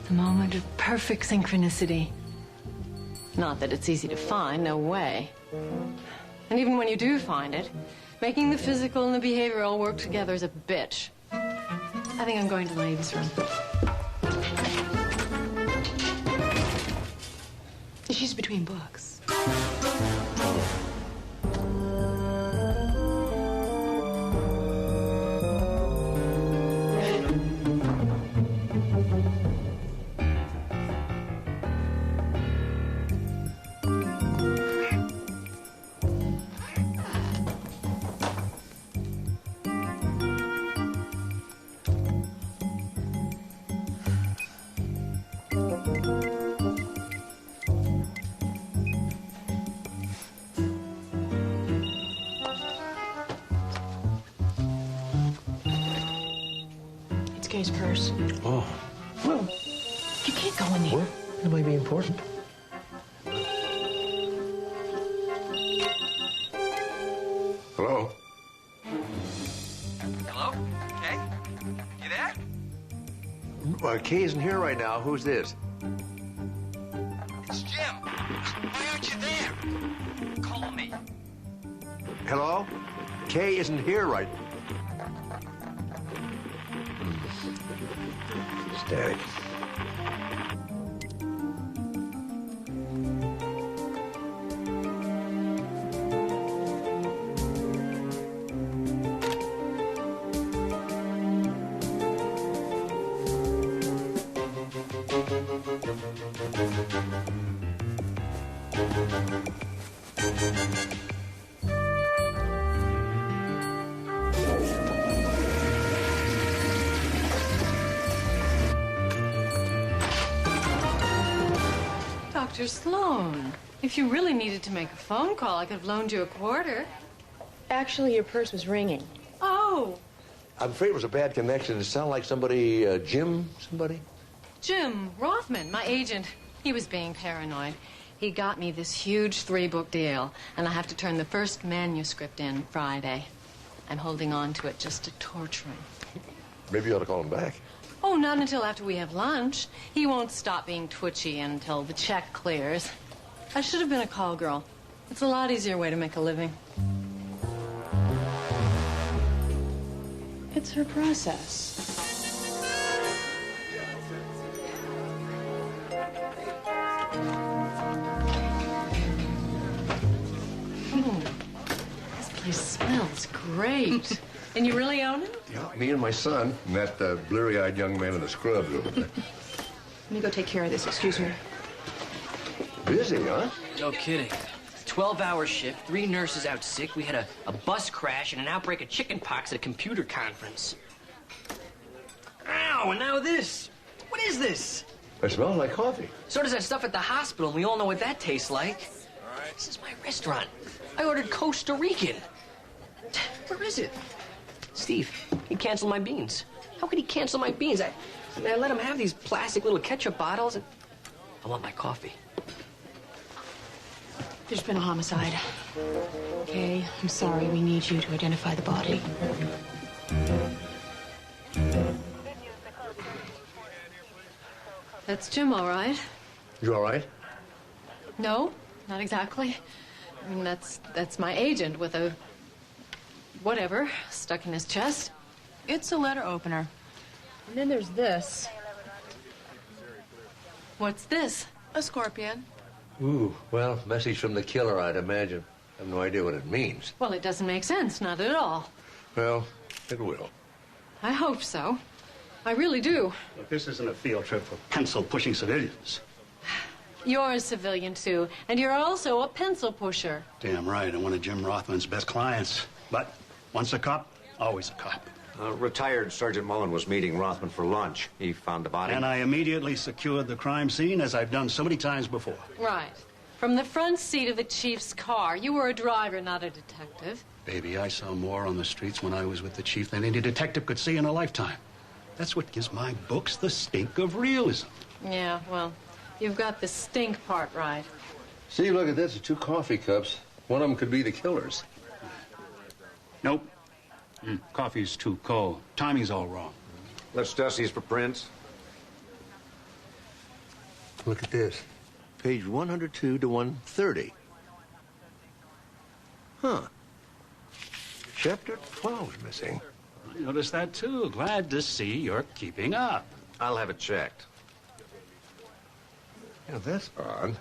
The moment of perfect synchronicity. Not that it's easy to find, no way. And even when you do find it, making the physical and the behavioral work together is a bitch. I think I'm going to the ladies' room. She's between books. his purse. Oh. Well, You can't go in there. well, it might be important. Hello? Hello? Kay? You there? Kay isn't here right now. Who's this? It's Jim. Why aren't you there? Call me. Hello? Kay isn't here right... Static. Dr. Sloan, if you really needed to make a phone call, I could have loaned you a quarter. Actually, your purse was ringing. Oh, I'm afraid it was a bad connection. It sounded like somebody, Jim, somebody? Jim Rothman, my agent. He was being paranoid. He got me this huge 3-book deal, and I have to turn the first manuscript in Friday. I'm holding on to it just to torture him. Maybe you ought to call him back. Oh, not until after we have lunch. He won't stop being twitchy until the check clears. I should have been a call girl. It's a lot easier way to make a living. It's her process. This place smells great. And you really own it? Yeah, me and my son, and that bleary-eyed young man in the scrubs over there. Let me go take care of this. Excuse me. Busy, huh? No kidding. 12-hour shift, 3 nurses out sick. We had a bus crash and an outbreak of chickenpox at a computer conference. Ow, and now this. What is this? It smells like coffee. So does that stuff at the hospital, and we all know what that tastes like. This is my restaurant. I ordered Costa Rican. Where is it? Steve, he canceled my beans. How could he cancel my beans? I let him have these plastic little ketchup bottles, and I want my coffee. There's been a homicide. Okay, I'm sorry. We need you to identify the body. That's Jim, all right. You all right? No, not exactly. I mean, that's my agent with a whatever stuck in his chest. It's a letter opener. And then there's this. What's this? A scorpion. Ooh, well, message from the killer, I'd imagine. I have no idea what it means. Well, it doesn't make sense, not at all. Well, it will. I hope so. I really do. Look, this isn't a field trip for pencil-pushing civilians. You're a civilian, too, and you're also a pencil pusher. Damn right, I'm one of Jim Rothman's best clients. But once a cop, always a cop. Retired Sergeant Mullen was meeting Rothman for lunch. He found the body. And I immediately secured the crime scene, as I've done so many times before. Right. From the front seat of the chief's car. You were a driver, not a detective. Baby, I saw more on the streets when I was with the chief than any detective could see in a lifetime. That's what gives my books the stink of realism. Yeah, well, you've got the stink part right. See, look at this. 2 coffee cups. One of them could be the killer's. Nope. Coffee's too cold. Timing's all wrong. Let's dust these for prints. Look at this. Page 102 to 130. Huh. Chapter 12's missing. I noticed that, too. Glad to see you're keeping up. I'll have it checked. Yeah, that's odd.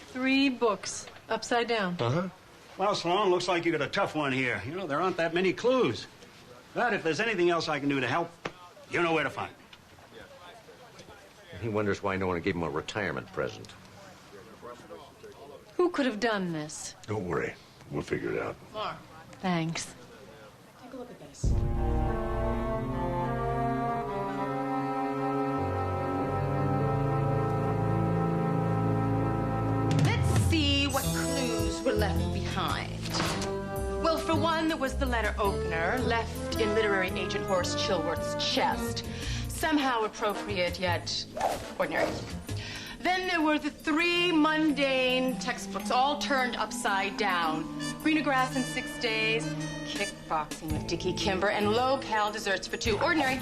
3 books, upside down. Uh-huh. Well, Sloan, looks like you got a tough one here. You know, there aren't that many clues. But if there's anything else I can do to help, you know where to find me. He wonders why no one gave him a retirement present. Who could have done this? Don't worry. We'll figure it out. Mark, Thanks. take a look at this. Let's see what clues were left behind. Well, for one that was the letter opener, left in literary agent Horace Chilworth's chest. Somehow appropriate, yet ordinary. Then there were the 3 mundane textbooks, all turned upside down. Greener Grass in 6 Days, Kickboxing with Dickie Kimber, and Low-Cal Desserts for 2. Ordinary.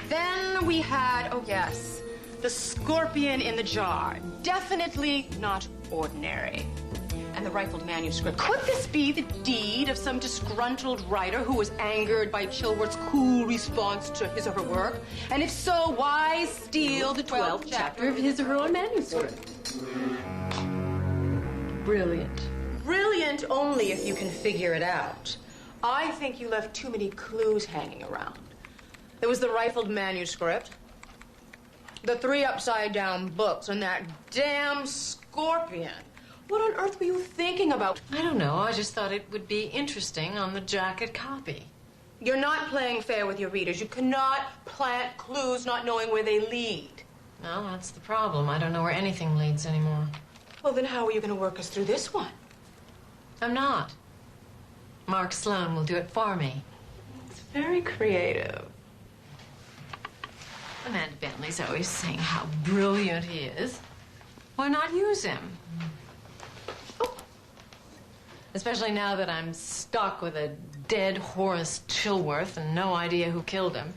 Then we had, oh yes, The Scorpion in the Jar. Definitely not ordinary. And the rifled manuscript. Could this be the deed of some disgruntled writer who was angered by Chilworth's cool response to his or her work? And if so, why steal the 12th chapter of his or her own manuscript? Brilliant. Brilliant only if you can figure it out. I think you left too many clues hanging around. There was the rifled manuscript, the 3 upside-down books, and that damn scorpion. What on earth were you thinking about? I don't know. I just thought it would be interesting on the jacket copy. You're not playing fair with your readers. You cannot plant clues not knowing where they lead. No, that's the problem. I don't know where anything leads anymore. Well, then how are you going to work us through this one? I'm not. Mark Sloan will do it for me. It's very creative. Amanda Bentley's always saying how brilliant he is. Why not use him? Especially now that I'm stuck with a dead Horace Chilworth and no idea who killed him.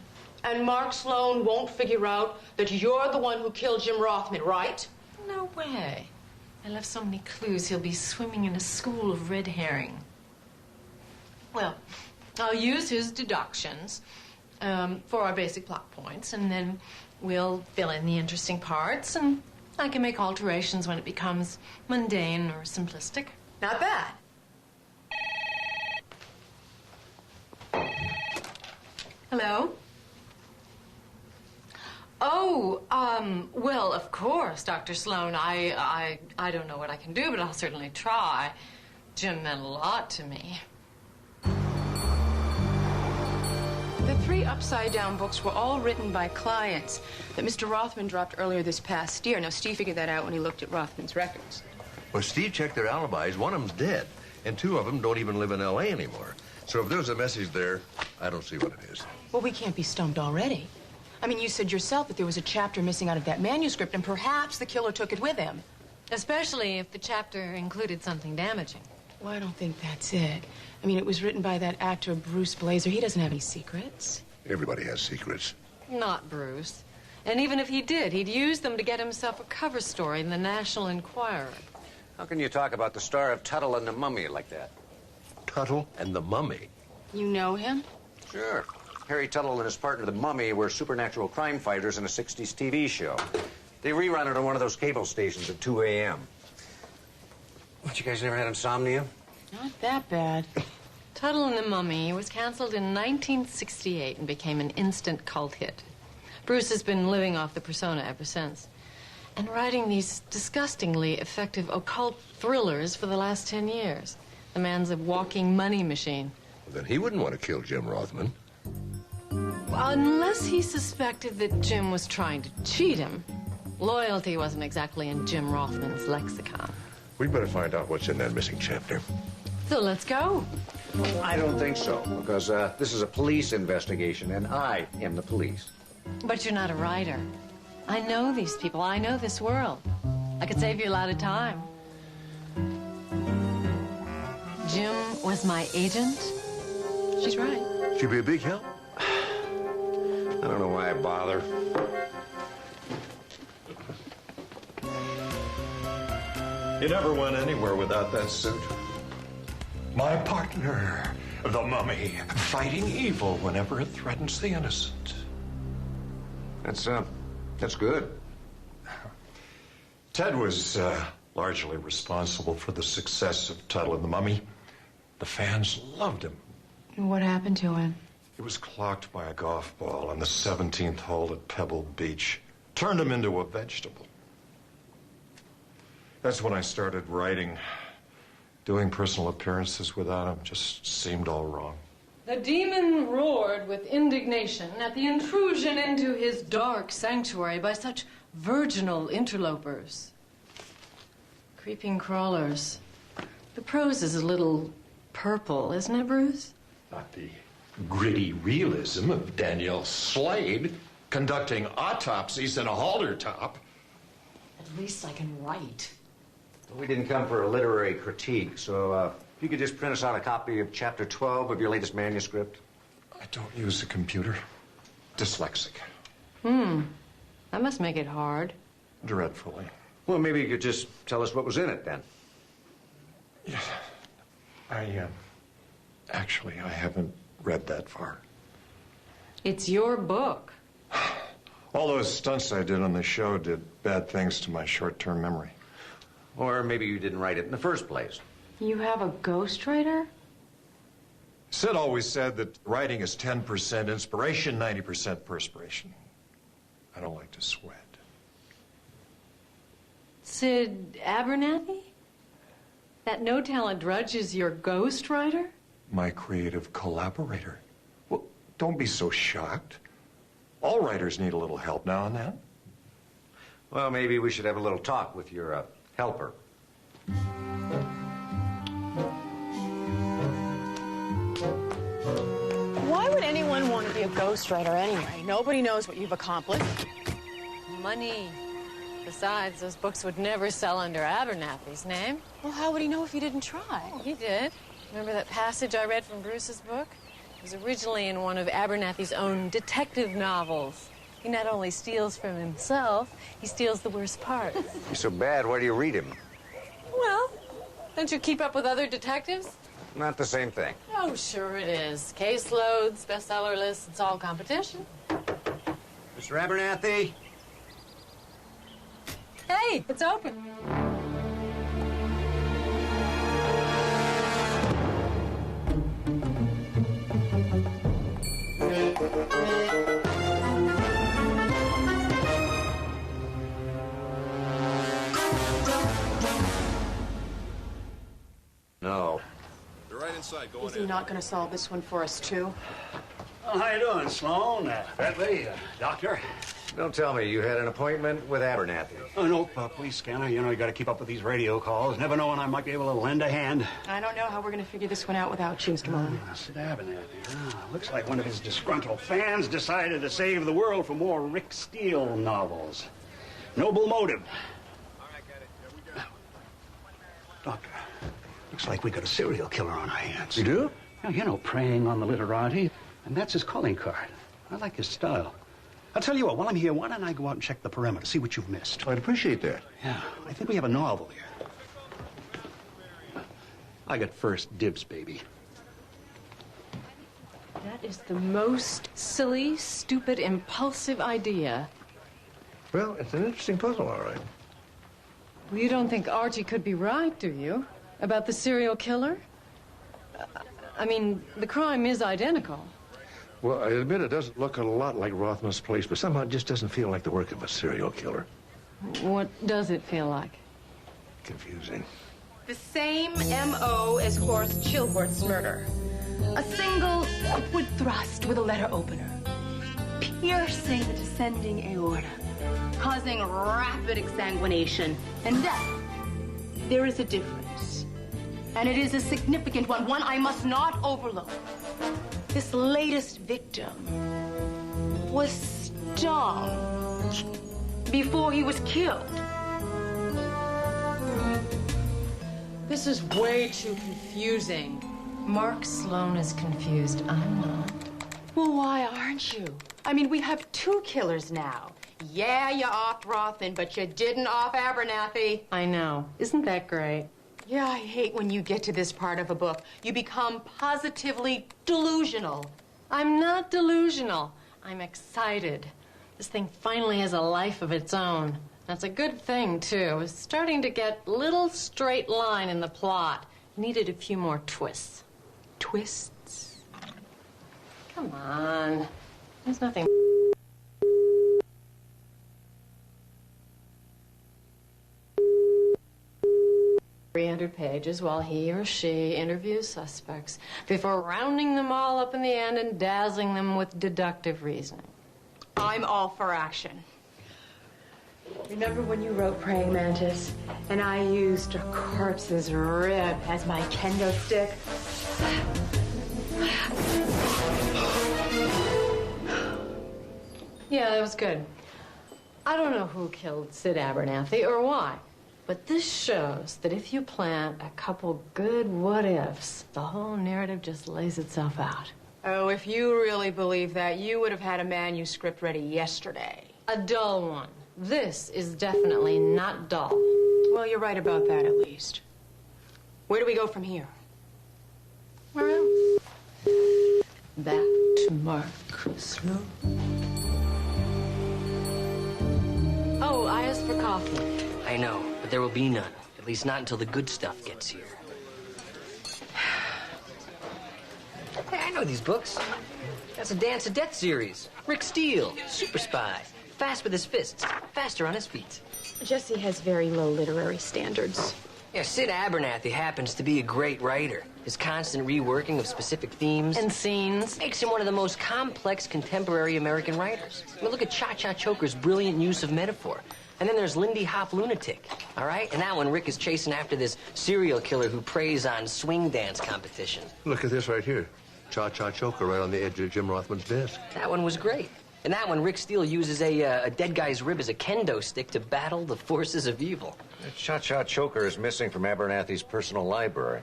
And Mark Sloan won't figure out that you're the one who killed Jim Rothman, right? No way. I left so many clues he'll be swimming in a school of red herring. Well, I'll use his deductions for our basic plot points, and then we'll fill in the interesting parts, and I can make alterations when it becomes mundane or simplistic. Not bad. Hello? Oh, well, of course, Dr. Sloan. I don't know what I can do, but I'll certainly try. Jim meant a lot to me. The 3 upside-down books were all written by clients that Mr. Rothman dropped earlier this past year. Now, Steve figured that out when he looked at Rothman's records. Well, Steve checked their alibis. One of them's dead, and 2 of them don't even live in L.A. anymore. So if there's a message there, I don't see what it is. Well, we can't be stumped already. I mean, you said yourself that there was a chapter missing out of that manuscript, and perhaps the killer took it with him. Especially if the chapter included something damaging. Well, I don't think that's it. I mean, it was written by that actor, Bruce Blazer. He doesn't have any secrets. Everybody has secrets. Not Bruce. And even if he did, he'd use them to get himself a cover story in the National Enquirer. How can you talk about the star of Tuttle and the Mummy like that? Tuttle and the Mummy? You know him? Sure. Harry Tuttle and his partner, the Mummy, were supernatural crime fighters in a 60s TV show. They rerun it on one of those cable stations at 2 a.m. What, you guys never had insomnia? Not that bad. Tuttle and the Mummy was canceled in 1968 and became an instant cult hit. Bruce has been living off the persona ever since, and writing these disgustingly effective occult thrillers for the last 10 years. The man's a walking money machine. Well, then he wouldn't want to kill Jim Rothman. Unless he suspected that Jim was trying to cheat him. Loyalty wasn't exactly in Jim Rothman's lexicon. We'd better find out what's in that missing chapter. So let's go. I don't think so, because this is a police investigation, and I am the police. But you're not a writer. I know these people. I know this world. I could save you a lot of time. Jim was my agent. She's right. She'd be a big help. I don't know why I bother. You never went anywhere without that suit. My partner, the Mummy, fighting evil whenever it threatens the innocent. That's good. Ted was largely responsible for the success of Tuttle and the Mummy. The fans loved him. What happened to him? He was clocked by a golf ball on the 17th hole at Pebble Beach. Turned him into a vegetable. That's when I started writing. Doing personal appearances without him just seemed all wrong. The demon roared with indignation at the intrusion into his dark sanctuary by such virginal interlopers. Creeping crawlers. The prose is a little purple, isn't it, Bruce? Not the gritty realism of Danielle Slade conducting autopsies in a halter top. At least I can write. We didn't come for a literary critique, so if you could just print us out a copy of Chapter 12 of your latest manuscript. I don't use the computer. Dyslexic. That must make it hard. Dreadfully. Well, maybe you could just tell us what was in it, then. Yeah. Actually, I haven't read that far. It's your book. All those stunts I did on the show did bad things to my short-term memory. Or maybe you didn't write it in the first place. You have a ghostwriter? Sid always said that writing is 10% inspiration, 90% perspiration. I don't like to sweat. Sid Abernathy? That no-talent drudge is your ghostwriter? My creative collaborator. Well, don't be so shocked. All writers need a little help now and then. Well, maybe we should have a little talk with your helper. Why would anyone want to be a ghostwriter anyway? Nobody knows what you've accomplished. Money. Besides, those books would never sell under Abernathy's name. Well, how would he know if he didn't try? Oh, he did. Remember that passage I read from Bruce's book? It was originally in one of Abernathy's own detective novels. He not only steals from himself, he steals the worst parts. He's so bad, why do you read him? Well, don't you keep up with other detectives? Not the same thing. Oh, sure it is. Caseloads, bestseller lists, it's all competition. Mr. Abernathy? Hey, it's open. No. You're right inside. Go on Is he in. not going to solve this one for us, too? Well, how you doing, Sloan? Bentley, doctor? Don't tell me you had an appointment with Abernathy. Oh, no, police scanner. You know, you got to keep up with these radio calls. Never know when I might be able to lend a hand. I don't know how we're going to figure this one out without you, Mr. Mullen. Sid Abernathy. Looks like one of his disgruntled fans decided to save the world for more Rick Steele novels. Noble motive. Doctor, looks like we got a serial killer on our hands. You do? Yeah, you know, preying on the literati. And that's his calling card. I like his style. I'll tell you what, while I'm here, why don't I go out and check the perimeter, see what you've missed? I'd appreciate that. Yeah, I think we have a novel here. I got first dibs, baby. That is the most silly, stupid, impulsive idea. Well, it's an interesting puzzle, all right. Well, you don't think Archie could be right, do you? About the serial killer? I mean, the crime is identical. Well, I admit it doesn't look a lot like Rothman's place, but somehow it just doesn't feel like the work of a serial killer. What does it feel like? Confusing. The same M.O. as Horace Chilworth's murder. A single upward thrust with a letter opener, piercing the descending aorta, causing rapid exsanguination and death. There is a difference, and it is a significant one, one I must not overlook. This latest victim was stung before he was killed. This is way too confusing. Mark Sloan is confused. I'm not. Well, why aren't you? I mean, we have two killers now. Yeah, you offed Rothman, but you didn't off Abernathy. I know. Isn't that great? Yeah, I hate when you get to this part of a book. You become positively delusional. I'm not delusional. I'm excited. This thing finally has a life of its own. That's a good thing, too. It's starting to get a little straight line in the plot. Needed a few more twists. Twists? Come on. There's nothing. 300 pages while he or she interviews suspects before rounding them all up in the end and dazzling them with deductive reasoning. I'm all for action. Remember when you wrote Praying Mantis and I used a corpse's rib as my kendo stick? Yeah, that was good. I don't know who killed Sid Abernathy or why, but this shows that if you plant a couple good what-ifs, the whole narrative just lays itself out. Oh, if you really believe that, you would have had a manuscript ready yesterday. A dull one. This is definitely not dull. Well, you're right about that, at least. Where do we go from here? Well, back to Mark Slow. Oh, I asked for coffee. I know, but there will be none. At least not until the good stuff gets here. Hey, I know these books. That's a Dance of Death series. Rick Steele, super spy. Fast with his fists, faster on his feet. Jesse has very low literary standards. Yeah, Sid Abernathy happens to be a great writer. His constant reworking of specific themes and scenes makes him one of the most complex contemporary American writers. I mean, look at Cha-Cha Choker's brilliant use of metaphor. And then there's Lindy Hop Lunatic, all right? And that one, Rick is chasing after this serial killer who preys on swing dance competition. Look at this right here. Cha-Cha Choker right on the edge of Jim Rothman's desk. That one was great. And that one, Rick Steele uses a dead guy's rib as a kendo stick to battle the forces of evil. Cha-Cha Choker is missing from Abernathy's personal library.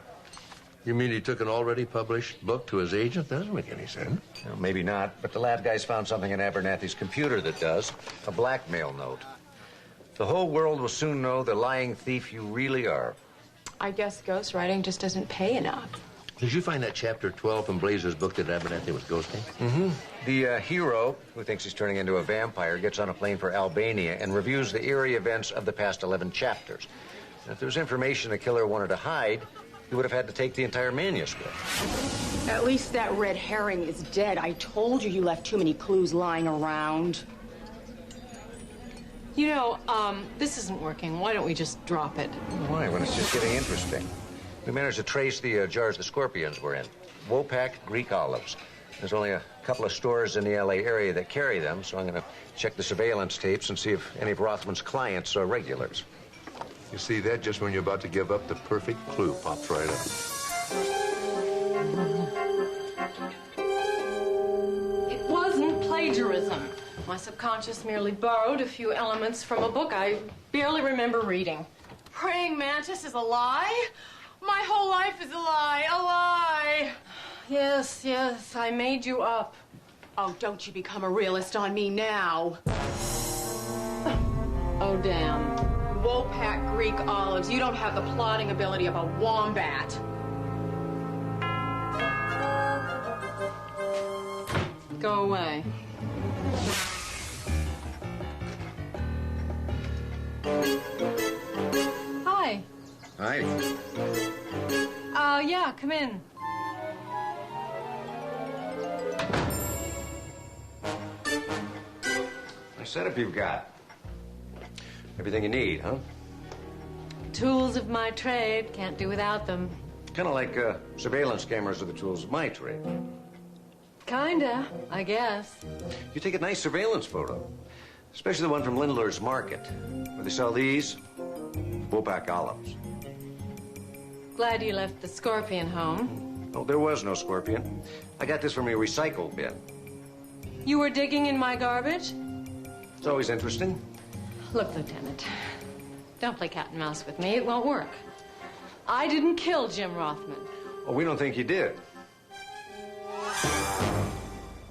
You mean he took an already published book to his agent? That doesn't make any sense. Well, maybe not, but the lab guys found something in Abernathy's computer that does. A blackmail note. The whole world will soon know the lying thief you really are. I guess ghostwriting just doesn't pay enough. Did you find that chapter 12 from Blazer's book that Abernathy was ghosting? Mm-hmm. The hero, who thinks he's turning into a vampire, gets on a plane for Albania and reviews the eerie events of the past 11 chapters. And if there was information the killer wanted to hide, he would have had to take the entire manuscript. At least that red herring is dead. I told you you left too many clues lying around. You know, this isn't working. Why don't we just drop it? Why, when it's just getting interesting? We managed to trace the jars the scorpions were in. Wopak Greek olives. There's only a couple of stores in the L.A. area that carry them, so I'm going to check the surveillance tapes and see if any of Rothman's clients are regulars. You see, that just when you're about to give up, the perfect clue pops right up. It wasn't plagiarism. My subconscious merely borrowed a few elements from a book I barely remember reading. Praying mantis is a lie? My whole life is a lie, a lie. Yes, yes, I made you up. Oh, don't you become a realist on me now. Oh, damn. Wopak Greek olives. You don't have the plotting ability of a wombat. Go away. Hi. Hi. Yeah, come in. What setup you've got? Everything you need, huh? Tools of my trade. Can't do without them. Kind of like surveillance cameras are the tools of my trade. Kinda, I guess. You take a nice surveillance photo, especially the one from Lindler's Market, where they sell these Wopak olives. Glad you left the scorpion home. Oh, there was no scorpion. I got this from your recycle bin. You were digging in my garbage? It's always interesting. Look, Lieutenant, don't play cat and mouse with me. It won't work. I didn't kill Jim Rothman. Oh, we don't think you did.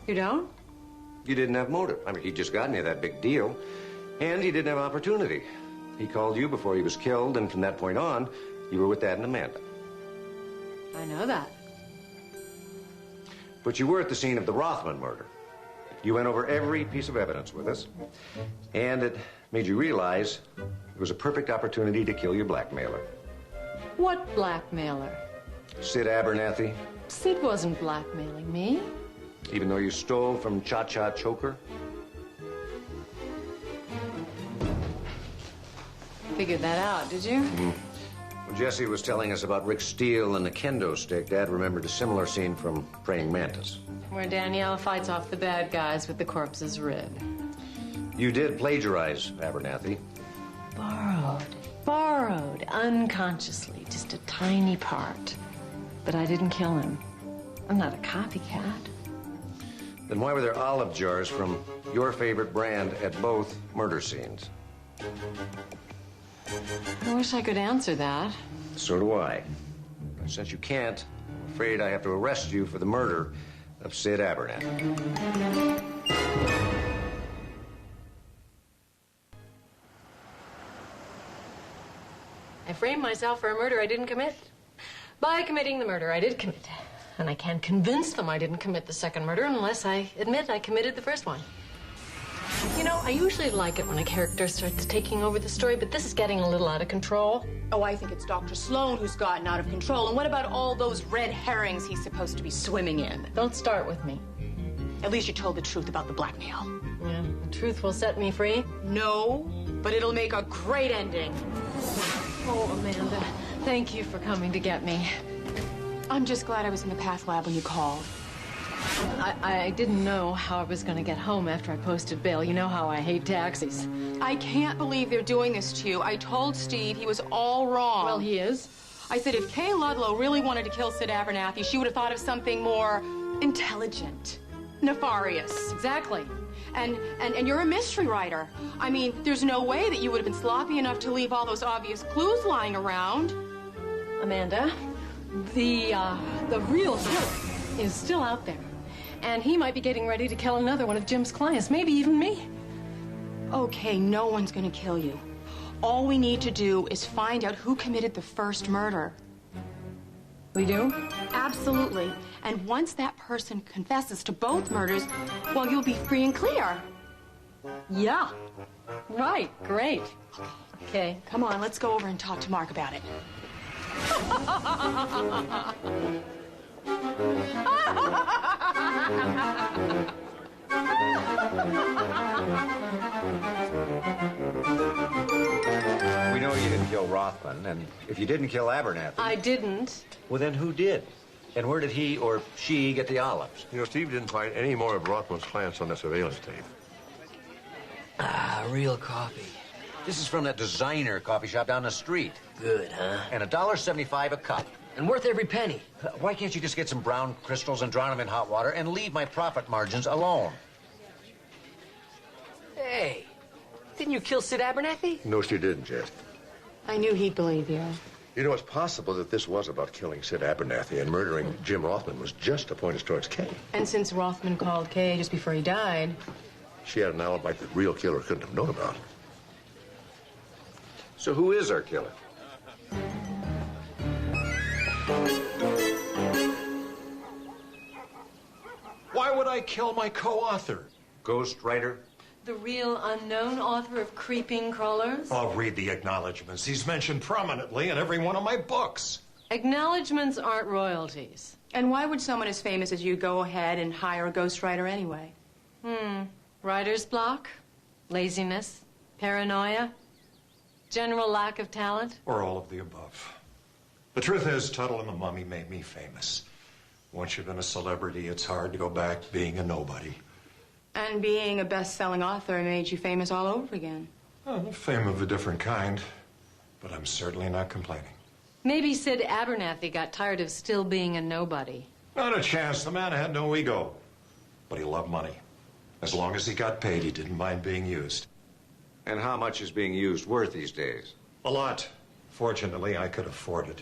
You don't? You didn't have motive. I mean, he'd just gotten you that big deal, and he didn't have opportunity. He called you before he was killed, and from that point on, you were with Dad and Amanda. I know that. But you were at the scene of the Rothman murder. You went over every piece of evidence with us, and it made you realize it was a perfect opportunity to kill your blackmailer. What blackmailer? Sid Abernathy. Sid wasn't blackmailing me. Even though you stole from Cha-Cha Choker? Figured that out, did you? Mm. When Jesse was telling us about Rick Steele and the kendo stick, Dad remembered a similar scene from Praying Mantis. Where Danielle fights off the bad guys with the corpse's rib. You did plagiarize Abernathy. Borrowed unconsciously, just a tiny part. But I didn't kill him. I'm not a copycat. Then why were there olive jars from your favorite brand at both murder scenes? I wish I could answer that. So do I. But since you can't, I'm afraid I have to arrest you for the murder of Sid Abernathy. I framed myself for a murder I didn't commit. By committing the murder I did commit. And I can't convince them I didn't commit the second murder unless I admit I committed the first one. You know, I usually like it when a character starts taking over the story, but this is getting a little out of control. Oh, I think it's Dr. Sloan who's gotten out of control. And what about all those red herrings he's supposed to be swimming in? Don't start with me. At least you told the truth about the blackmail. Yeah, the truth will set me free. No, but it'll make a great ending. Oh, Amanda, thank you for coming to get me. I'm just glad I was in the path lab when you called. I didn't know how I was going to get home after I posted bail. You know how I hate taxis. I can't believe they're doing this to you. I told Steve he was all wrong. Well, he is. I said if Kay Ludlow really wanted to kill Sid Abernathy, she would have thought of something more intelligent, nefarious. Exactly. And you're a mystery writer. I mean, there's no way that you would have been sloppy enough to leave all those obvious clues lying around. Amanda, the real killer is still out there. And he might be getting ready to kill another one of Jim's clients, maybe even me. Okay, no one's gonna kill you. All we need to do is find out who committed the first murder. We do? Absolutely. And once that person confesses to both murders, well, you'll be free and clear. Yeah. Right, great. Okay. Come on, let's go over and talk to Mark about it. We know you didn't kill Rothman, and if you didn't kill Abernathy... I didn't. Well, then who did? And where did he or she get the olives? You know, Steve didn't find any more of Rothman's clients on the surveillance tape. Ah, real coffee. This is from that designer coffee shop down the street. Good, huh? And $1.75 a cup. And worth every penny. Why can't you just get some brown crystals and drown them in hot water and leave my profit margins alone? Hey, didn't you kill Sid Abernathy? No, she didn't, Jess. I knew he'd believe you. You know, it's possible that this was about killing Sid Abernathy, and murdering Jim Rothman was just to point us towards Kay. And since Rothman called Kay just before he died... She had an alibi the real killer couldn't have known about. So who is our killer? Why would I kill my co-author? Ghost writer? The real unknown author of Creeping Crawlers? I'll read the acknowledgments. He's mentioned prominently in every one of my books. Acknowledgments aren't royalties. And why would someone as famous as you go ahead and hire a ghostwriter anyway? Writer's block? Laziness? Paranoia? General lack of talent? Or all of the above. The truth is, Tuttle and the Mummy made me famous. Once you've been a celebrity, it's hard to go back to being a nobody. And being a best-selling author made you famous all over again. Fame of a different kind, but I'm certainly not complaining. Maybe Sid Abernathy got tired of still being a nobody. Not a chance. The man had no ego. But he loved money. As long as he got paid, he didn't mind being used. And how much is being used worth these days? A lot. Fortunately, I could afford it.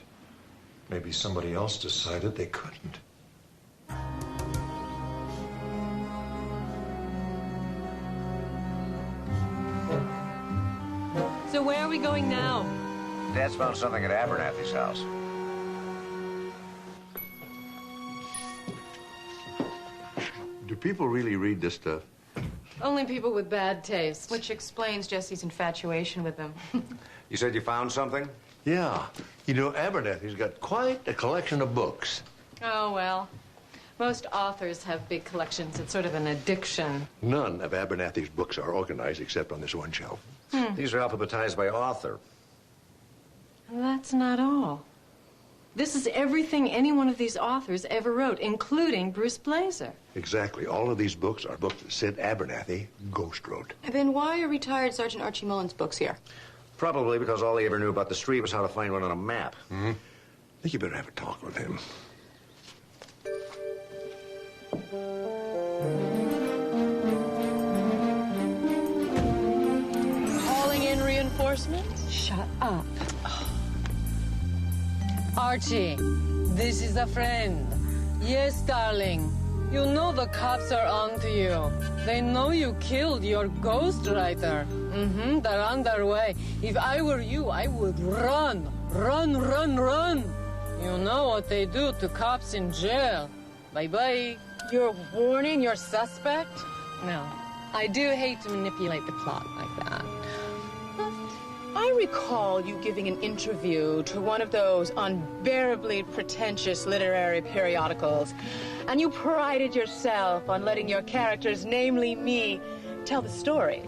Maybe somebody else decided they couldn't. So where are we going now? Dad's found something at Abernathy's house. Do people really read this stuff? Only people with bad taste. Which explains Jesse's infatuation with them. You said you found something? Yeah. You know, Abernathy's got quite a collection of books. Oh, well. Most authors have big collections. It's sort of an addiction. None of Abernathy's books are organized except on this one shelf. These are alphabetized by author. That's not all. This is everything any one of these authors ever wrote, including Bruce Blazer. Exactly. All of these books are books that Sid Abernathy ghost wrote. Then why are retired Sergeant Archie Mullen's books here? Probably because all he ever knew about the street was how to find one on a map. I think you better have a talk with him. reinforcements? Shut up. Archie, this is a friend. Yes, darling. You know the cops are on to you. They know you killed your ghostwriter. They're on their way. If I were you, I would run. Run, run, run. You know what they do to cops in jail. Bye-bye. You're warning your suspect? No, I do hate to manipulate the plot like that. I recall you giving an interview to one of those unbearably pretentious literary periodicals, and you prided yourself on letting your characters, namely me, tell the story.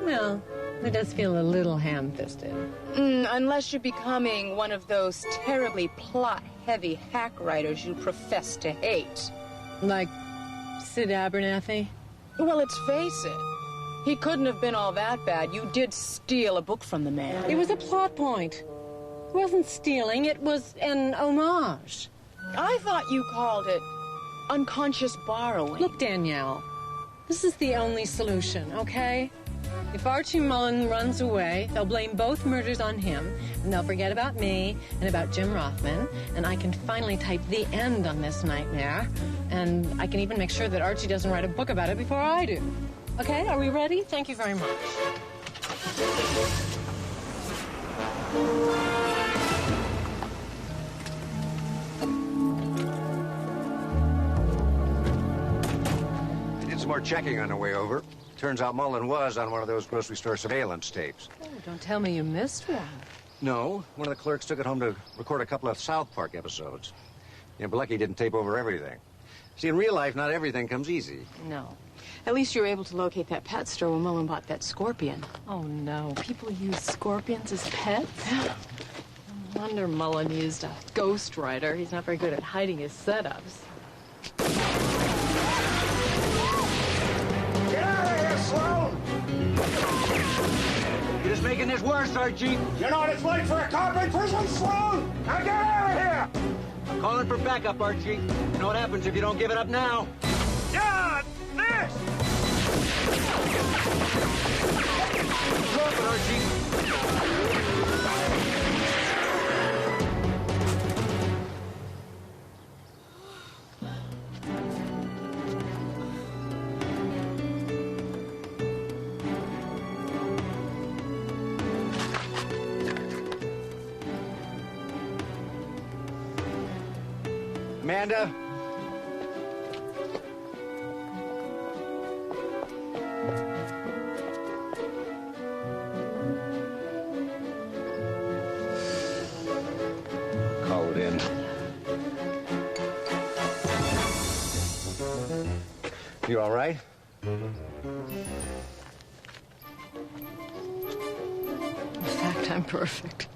Well, it does feel a little ham-fisted. Unless you're becoming one of those terribly plot-heavy hack writers you profess to hate. Like Sid Abernathy? Well, let's face it. He couldn't have been all that bad. You did steal a book from the man. It was a plot point. It wasn't stealing, it was an homage. I thought you called it unconscious borrowing. Look, Danielle, this is the only solution, okay? If Archie Mullen runs away, they'll blame both murders on him, and they'll forget about me and about Jim Rothman, and I can finally type the end on this nightmare, and I can even make sure that Archie doesn't write a book about it before I do. Okay, are we ready? Thank you very much. I did some more checking on the way over. Turns out Mullen was on one of those grocery store surveillance tapes. Oh, don't tell me you missed one. No, one of the clerks took it home to record a couple of South Park episodes. Yeah, but lucky he didn't tape over everything. See, in real life, not everything comes easy. No. At least you were able to locate that pet store when Mullen bought that scorpion. Oh, no. People use scorpions as pets? No wonder Mullen used a ghostwriter. He's not very good at hiding his setups. Get out of here, Sloan! You're just making this worse, Archie. You know what it's like for a cop in prison, Sloan? Now get out of here! I'm calling for backup, Archie. You know what happens if you don't give it up now? Yeah, this! Drop it, Archie. Amanda? Call it in. You all right? In fact, I'm perfect.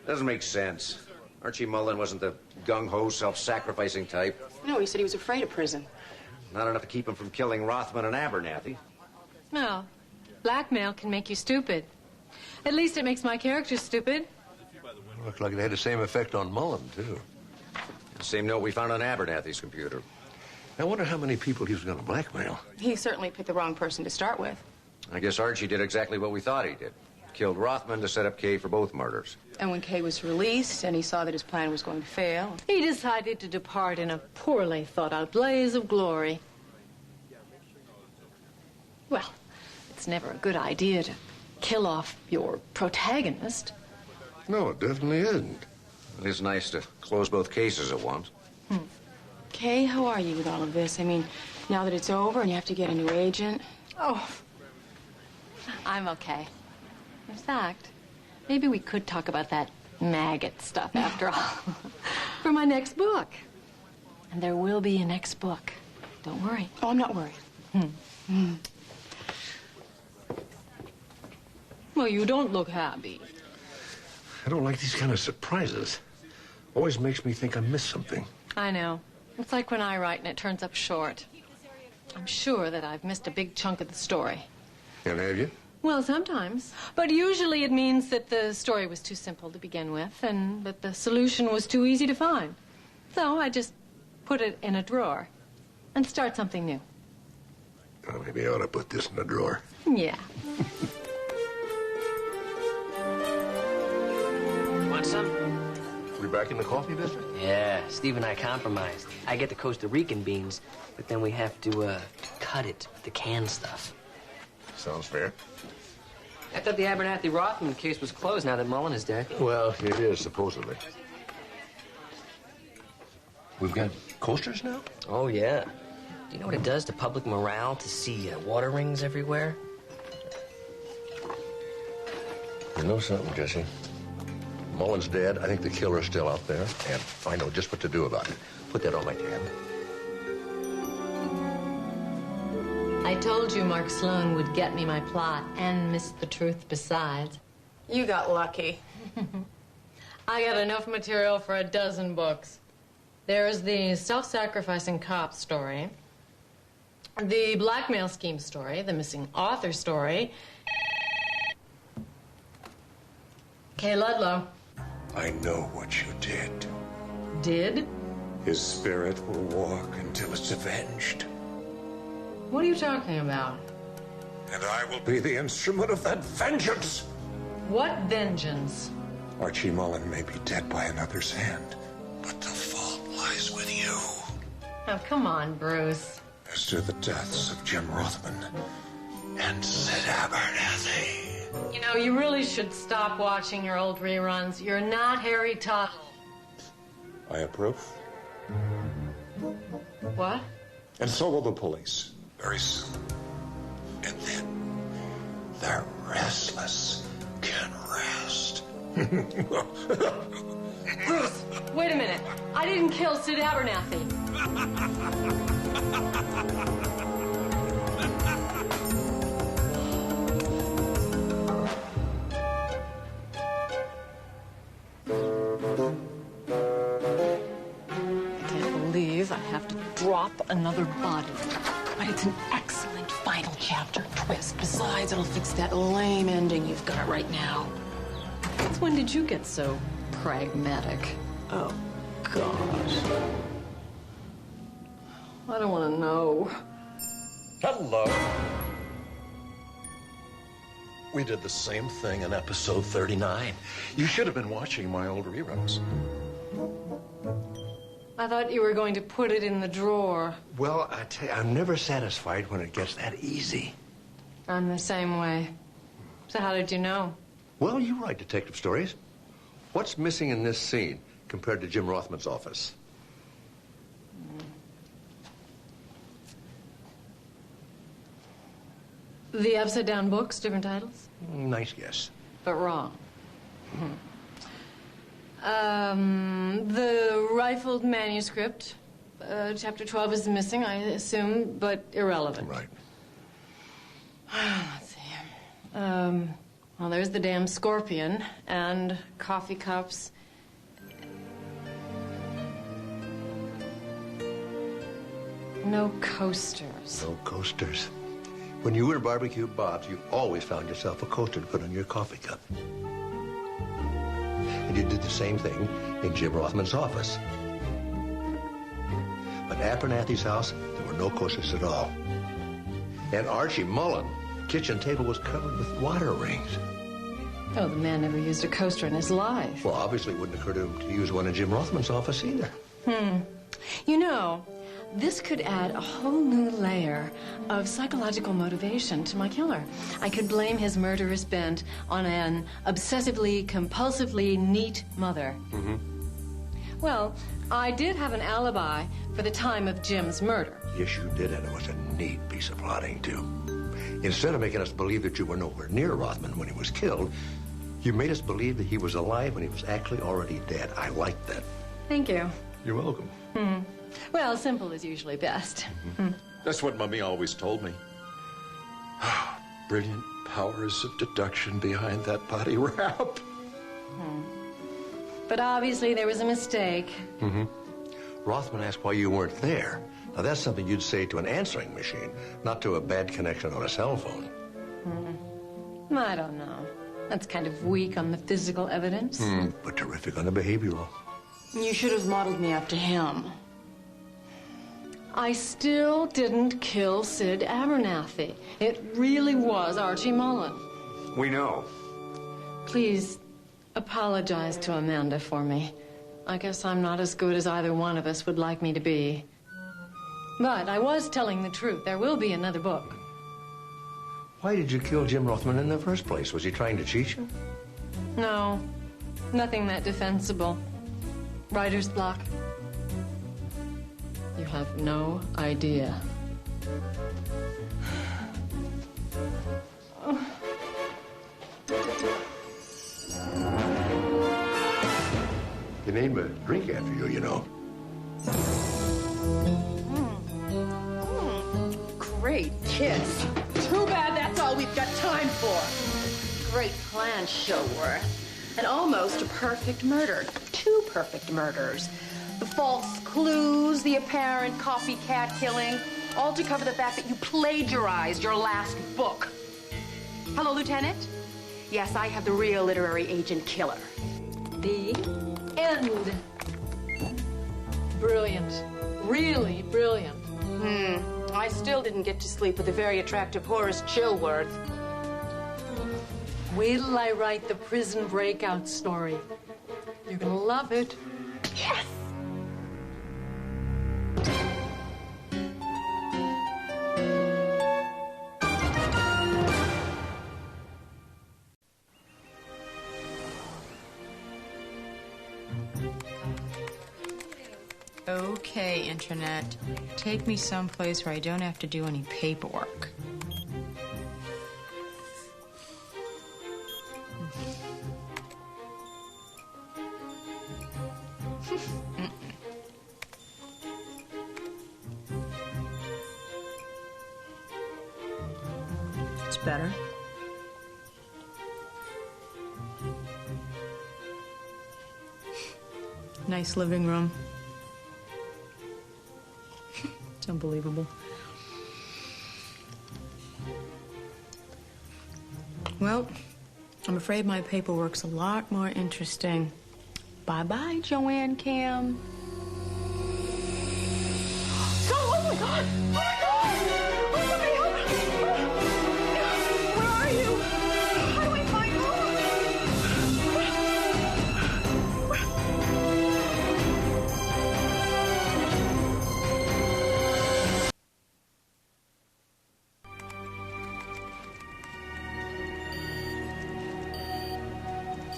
Doesn't make sense. Archie Mullen wasn't the gung-ho, self-sacrificing type. No, he said he was afraid of prison. Not enough to keep him from killing Rothman and Abernathy. No. Blackmail can make you stupid. At least it makes my character stupid. Looked like it had the same effect on Mullen, too. The same note we found on Abernathy's computer. I wonder how many people he was going to blackmail. He certainly picked the wrong person to start with. I guess Archie did exactly what we thought he did. Killed Rothman to set up Kay for both murders. And when Kay was released and he saw that his plan was going to fail, he decided to depart in a poorly thought-out blaze of glory. Well, it's never a good idea to kill off your protagonist. No, it definitely isn't. It's nice to close both cases at once. Kay, how are you with all of this? I mean, now that it's over and you have to get a new agent. Oh, I'm okay. In fact, maybe we could talk about that maggot stuff after all. For my next book. And there will be a next book. Don't worry. Oh, I'm not worried. Well, you don't look happy. I don't like these kind of surprises. Always makes me think I missed something. I know. It's like when I write and it turns up short. I'm sure that I've missed a big chunk of the story. And have you? Well, sometimes. But usually it means that the story was too simple to begin with and that the solution was too easy to find. So I just put it in a drawer and start something new. Maybe I ought to put this in the drawer. Yeah. Want some? We back in the coffee business? Yeah, Steve and I compromised. I get the Costa Rican beans, but then we have to cut it with the canned stuff. Sounds fair. I thought the Abernathy Rothman case was closed now that Mullen is dead. Well, it is, supposedly. We've got coasters now? Oh, yeah. Do you know what it does to public morale to see water rings everywhere? You know something, Jesse? Mullen's dead. I think the killer's still out there, and I know just what to do about it. Put that on my tab. I told you Mark Sloan would get me my plot and miss the truth besides. You got lucky. I got enough material for a dozen books. There's the self-sacrificing cop story, the blackmail scheme story, the missing author story. Kay Ludlow. I know what you did. Did? His spirit will walk until it's avenged. What are you talking about? And I will be the instrument of that vengeance. What vengeance? Archie Mullen may be dead by another's hand, but the fault lies with you. Oh, come on, Bruce. As to the deaths of Jim Rothman and Sid Abernathy. You know, you really should stop watching your old reruns. You're not Harry Tuttle. I approve. What? And so will the police, very soon. And then the restless can rest. Bruce, wait a minute. I didn't kill Sid Abernathy. I have to drop another body. But it's an excellent final chapter twist. Besides, it'll fix that lame ending you've got right now. Since when did you get so pragmatic? Oh, gosh. I don't want to know. Hello. We did the same thing in episode 39. You should have been watching my old reruns. I thought you were going to put it in the drawer. Well, I tell you, I'm never satisfied when it gets that easy. I'm the same way. So how did you know? Well, you write detective stories. What's missing in this scene compared to Jim Rothman's office? The upside-down books, different titles? Nice guess. But wrong. The rifled manuscript, chapter 12 is missing, I assume, but irrelevant. Right. Let's see. Well, there's the damn scorpion and coffee cups. No coasters. No coasters. When you were Barbecue Bob's, you always found yourself a coaster to put on your coffee cup. And you did the same thing in Jim Rothman's office. But at Abernathy's house, there were no coasters at all. And Archie Mullen, kitchen table was covered with water rings. Oh, the man never used a coaster in his life. Well, obviously it wouldn't occur to him to use one in Jim Rothman's office either. You know, this could add a whole new layer of psychological motivation to my killer. I could blame his murderous bent on an obsessively, compulsively neat mother. Well, I did have an alibi for the time of Jim's murder. Yes, you did, and it was a neat piece of plotting, too. Instead of making us believe that you were nowhere near Rothman when he was killed, you made us believe that he was alive when he was actually already dead. I like that. Thank you. You're welcome. Well, simple is usually best. That's what Mummy always told me. Brilliant powers of deduction behind that body wrap. But obviously there was a mistake. Rothman asked why you weren't there. Now, that's something you'd say to an answering machine, not to a bad connection on a cell phone. I don't know. That's kind of weak on the physical evidence. But terrific on the behavioral. You should have modeled me after him. I still didn't kill Sid Abernathy. It really was Archie Mullen. We know. Please, apologize to Amanda for me. I guess I'm not as good as either one of us would like me to be. But I was telling the truth. There will be another book. Why did you kill Jim Rothman in the first place? Was he trying to cheat you? No, nothing that defensible. Writer's block. You have no idea. You named a drink after you, you know. Great kiss. Too bad that's all we've got time for. Great plan, Showworth. And almost a perfect murder. Two perfect murders. The false clues, the apparent copycat killing, all to cover the fact that you plagiarized your last book. Hello, Lieutenant? Yes, I have the real literary agent killer. The end. Brilliant. Really brilliant. I still didn't get to sleep with the very attractive Horace Chilworth. Wait till I write the prison breakout story. You're gonna love it. Yes! Okay, Internet. Take me someplace where I don't have to do any paperwork. It's better. Nice living room. It's unbelievable. Well, I'm afraid my paperwork's a lot more interesting. Bye-bye, Joanne Cam. Oh, my God! Oh, my God! Oh, somebody help me! Where are you? How do I find you?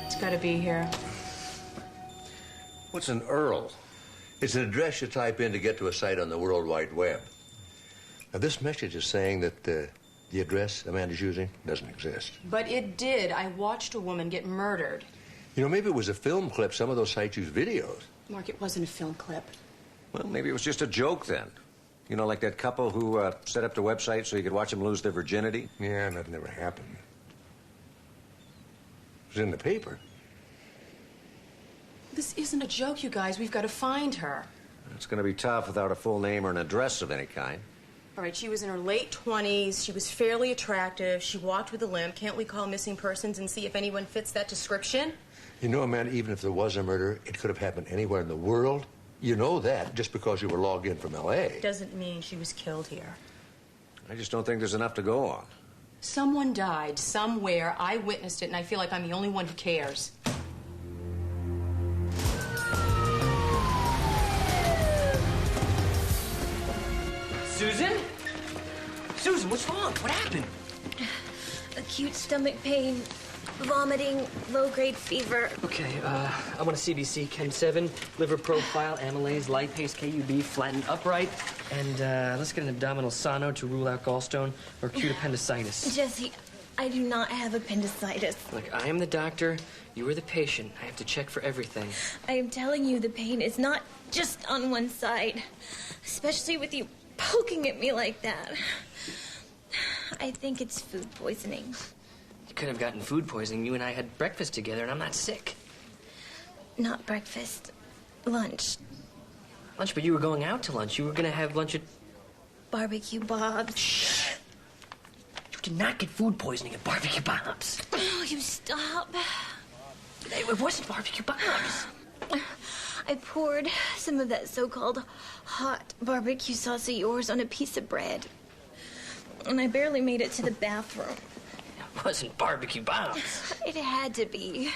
It's gotta be here. What's an URL? It's an address you type in to get to a site on the World Wide Web. Now, this message is saying that the address Amanda's using doesn't exist. But it did. I watched a woman get murdered. You know, maybe it was a film clip. Some of those sites use videos. Mark, it wasn't a film clip. Well, maybe it was just a joke then. You know, like that couple who set up the website so you could watch them lose their virginity? Yeah, that never happened. It was in the paper. This isn't a joke, you guys. We've got to find her. It's going to be tough without a full name or an address of any kind. All right, she was in her late 20s. She was fairly attractive. She walked with a limp. Can't we call missing persons and see if anyone fits that description? You know, Amanda, even if there was a murder, it could have happened anywhere in the world. You know that just because you were logged in from L.A. Doesn't mean she was killed here. I just don't think there's enough to go on. Someone died somewhere. I witnessed it, and I feel like I'm the only one who cares. Susan? Susan, what's wrong? What happened? Acute stomach pain, vomiting, low-grade fever. Okay, I want a CBC, Chem 7, liver profile, amylase, lipase, KUB, flattened upright, and let's get an abdominal sono to rule out gallstone or acute appendicitis. Jesse, I do not have appendicitis. Look, I am the doctor. You are the patient. I have to check for everything. I am telling you, the pain is not just on one side, especially with you poking at me like that. I think it's food poisoning. You could have gotten food poisoning. You and I had breakfast together, and I'm not sick. Not breakfast. Lunch. Lunch, but you were going out to lunch. You were going to have lunch at... Barbecue Bob's. Shh. You did not get food poisoning at Barbecue Bob's. Oh, you stop. It wasn't Barbecue Bob's. I poured some of that so-called hot barbecue sauce of yours on a piece of bread. And I barely made it to the bathroom. It wasn't barbecue bombs. It had to be.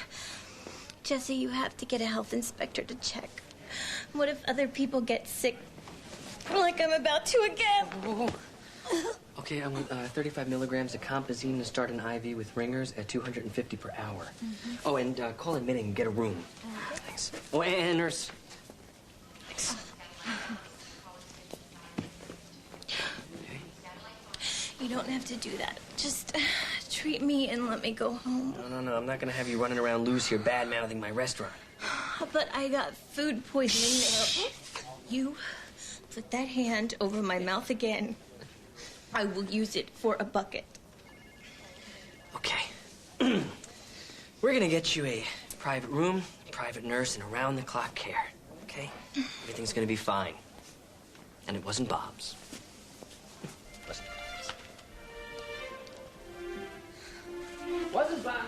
Jesse, you have to get a health inspector to check. What if other people get sick like I'm about to again? Whoa. Okay, I want 35 milligrams of compazine to start an IV with ringers at 250 per hour. Mm-hmm. Oh, and call in Minnie and get a room. Thanks. Oh, and nurse. Thanks. You don't have to do that. Just treat me and let me go home. No. I'm not gonna have you running around loose here bad-mouthing my restaurant. But I got food poisoning there. You put that hand over my mouth again. I will use it for a bucket. Okay. We're gonna get you a private room, private nurse, and around-the-clock care. Okay? Everything's gonna be fine. And it wasn't Bob's. Wasn't Bob's.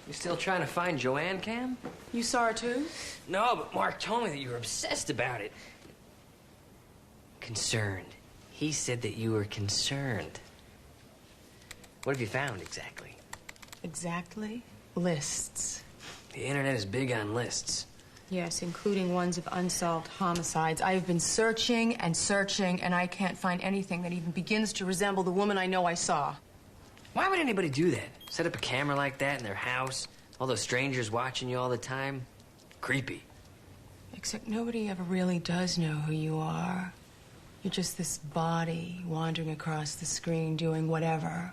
You still trying to find Joanne, Cam? You saw her too? No, but Mark told me that you were obsessed about it. Concerned. He said that you were concerned. What have you found exactly? Exactly. Lists. The internet is big on lists. Yes, including ones of unsolved homicides. I've been searching and searching, and I can't find anything that even begins to resemble the woman I know I saw. Why would anybody do that? Set up a camera like that in their house? All those strangers watching you all the time? Creepy. Except nobody ever really does know who you are. You're just this body wandering across the screen doing whatever.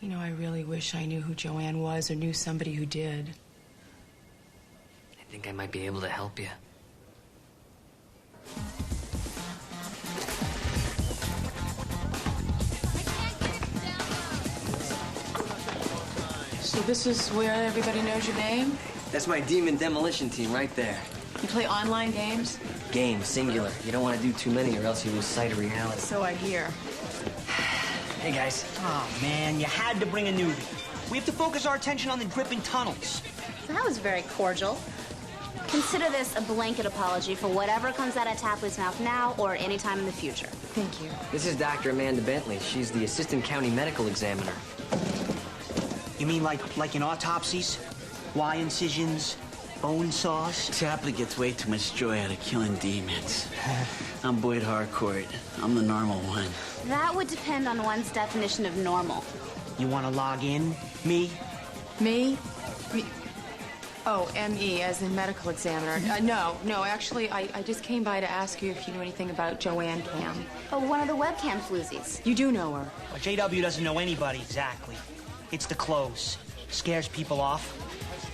You know, I really wish I knew who Joanne was or knew somebody who did. I think I might be able to help you. So this is where everybody knows your name? That's my demon demolition team right there. You play online games? Game, singular. You don't want to do too many or else you lose sight of reality. So I hear. Hey, guys. Oh, man, you had to bring a newbie. We have to focus our attention on the dripping tunnels. That was very cordial. Consider this a blanket apology for whatever comes out of Tapley's mouth now or any time in the future. Thank you. This is Dr. Amanda Bentley. She's the assistant county medical examiner. You mean like in autopsies? Y incisions? Bone saws? Tapley gets way too much joy out of killing demons. I'm Boyd Harcourt. I'm the normal one. That would depend on one's definition of normal. You want to log in? Me? Me? Oh, M.E. as in medical examiner. No, actually, I just came by to ask you if you knew anything about Joanne Cam. Oh, one of the webcam floozies. You do know her. Well, JW doesn't know anybody exactly. It's the clothes. Scares people off.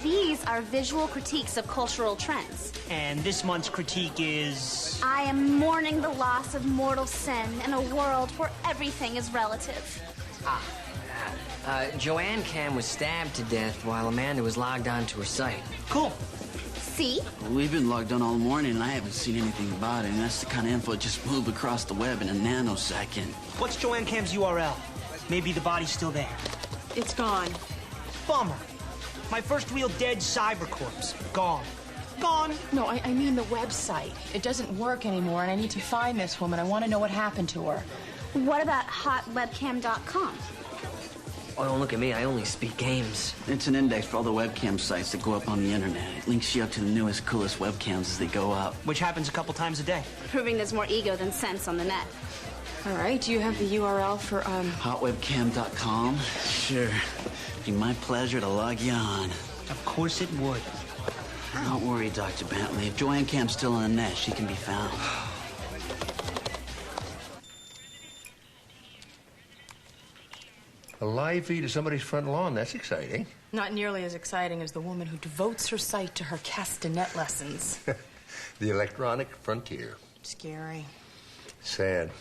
These are visual critiques of cultural trends. And this month's critique is... I am mourning the loss of mortal sin in a world where everything is relative. Joanne Cam was stabbed to death while Amanda was logged on to her site. Cool. See? We've been logged on all morning and I haven't seen anything about it. And that's the kind of info that just moved across the web in a nanosecond. What's Joanne Cam's URL? Maybe the body's still there. It's gone. Bummer. My first real dead cyber corpse. Gone. Gone. No, I mean the website. It doesn't work anymore, and I need to find this woman. I want to know what happened to her. What about hotwebcam.com? Oh, don't look at me. I only speak games. It's an index for all the webcam sites that go up on the internet. It links you up to the newest, coolest webcams as they go up. Which happens a couple times a day. Proving there's more ego than sense on the net. All right, do you have the URL for, Hotwebcam.com? Sure. Be my pleasure to log you on. Of course it would. Don't worry, Dr. Bentley. If Joanne Cam's still on the net, she can be found. A live feed of somebody's front lawn. That's exciting. Not nearly as exciting as the woman who devotes her sight to her castanet lessons. The electronic frontier. Scary. Sad.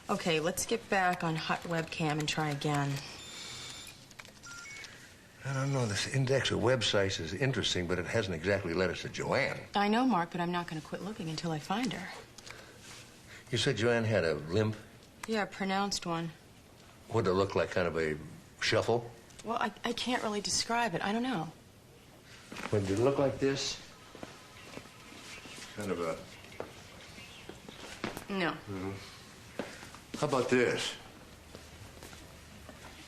Okay, let's get back on hot webcam and try again. I don't know. This index of websites is interesting, but it hasn't exactly led us to Joanne. I know, Mark, but I'm not going to quit looking until I find her. You said Joanne had a limp? Yeah, a pronounced one. What'd it look like? Kind of a shuffle? Well, I can't really describe it. I don't know. Did it look like this? Kind of a... No. Mm-hmm. How about this?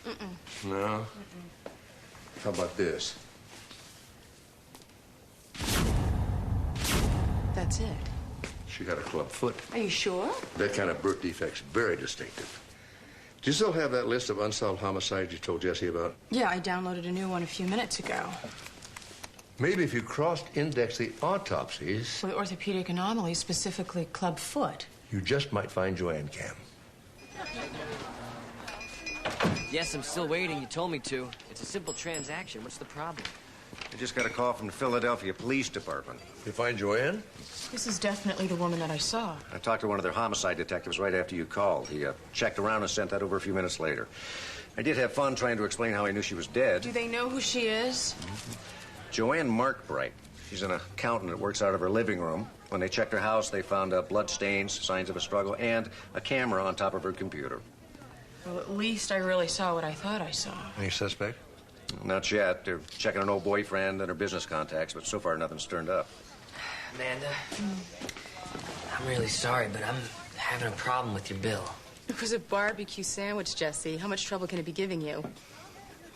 Mm-mm. No? Mm-mm. How about this? That's it. She got a club foot. Are you sure? That kind of birth defect's very distinctive. Do you still have that list of unsolved homicides you told Jesse about? Yeah, I downloaded a new one a few minutes ago. Maybe if you cross-index the autopsies, For the orthopedic anomalies, specifically club foot. you just might find Joanne Cam. Yes, I'm still waiting. You told me to. It's a simple transaction. What's the problem? I just got a call from the Philadelphia Police Department. You find Joanne? This is definitely the woman that I saw. I talked to one of their homicide detectives right after you called. He checked around and sent that over a few minutes later. I did have fun trying to explain how I knew she was dead. Do they know who she is? Joanne Markbright. She's an accountant that works out of her living room. When they checked her house, they found blood stains, signs of a struggle, and a camera on top of her computer. Well, at least I really saw what I thought I saw. Any suspect? Not yet. They're checking an old boyfriend and her business contacts, but so far nothing's turned up. Amanda, I'm really sorry, but I'm having a problem with your bill. It was a barbecue sandwich, Jesse. How much trouble can it be giving you?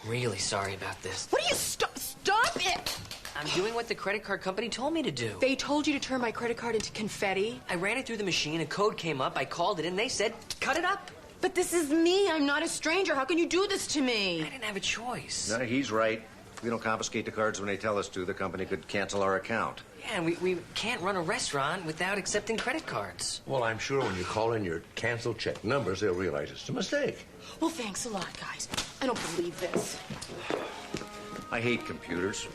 Really sorry about this. What are you... Stop it! I'm doing what the credit card company told me to do. They told you to turn my credit card into confetti? I ran it through the machine, a code came up, I called it in, they said, cut it up. But this is me. I'm not a stranger. How can you do this to me? I didn't have a choice. No, he's right. If we don't confiscate the cards when they tell us to, the company could cancel our account. Yeah, and we can't run a restaurant without accepting credit cards. Well, I'm sure when you call in your canceled check numbers, they'll realize it's a mistake. Well, thanks a lot, guys. I don't believe this. I hate computers.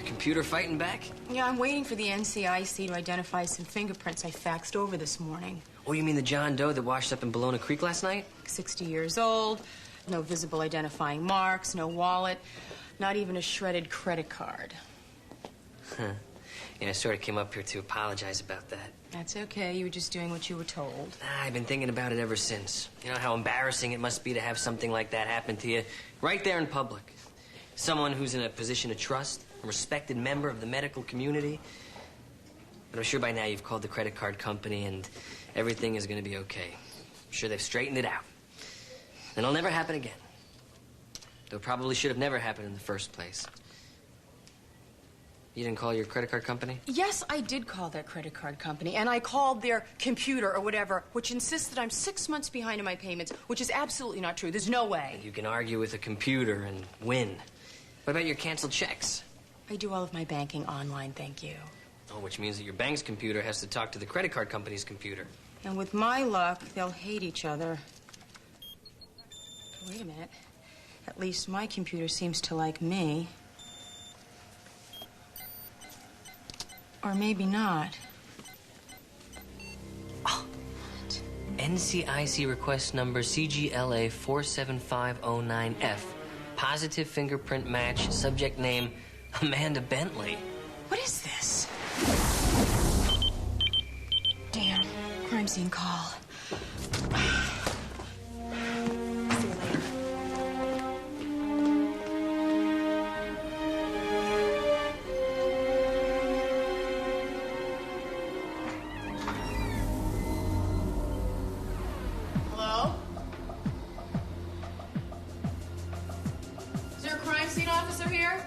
Computer fighting back? Yeah, I'm waiting for the NCIC to identify some fingerprints I faxed over this morning. Oh, you mean the John Doe that washed up in Ballona Creek last night? 60 years old, no visible identifying marks, no wallet, not even a shredded credit card. Huh. Yeah, I sort of came up here to apologize about that. That's okay. You were just doing what you were told. I've been thinking about it ever since. You know how embarrassing it must be to have something like that happen to you right there in public. Someone who's in a position of trust, a respected member of the medical community. But I'm sure by now you've called the credit card company and everything is going to be okay. I'm sure they've straightened it out. And it'll never happen again. Though it probably should have never happened in the first place. You didn't call your credit card company? Yes, I did call their credit card company, and I called their computer or whatever, which insists that I'm 6 months behind in my payments, which is absolutely not true. There's no way. You can argue with a computer and win. What about your canceled checks? I do all of my banking online, thank you. Oh, which means that your bank's computer has to talk to the credit card company's computer. And with my luck, they'll hate each other. Wait a minute. At least my computer seems to like me. Or maybe not. NCIC request number CGLA 47509F. Positive fingerprint match. Subject name Amanda Bentley. What is this? Damn. Crime scene call. Hello? Is there a crime scene officer here?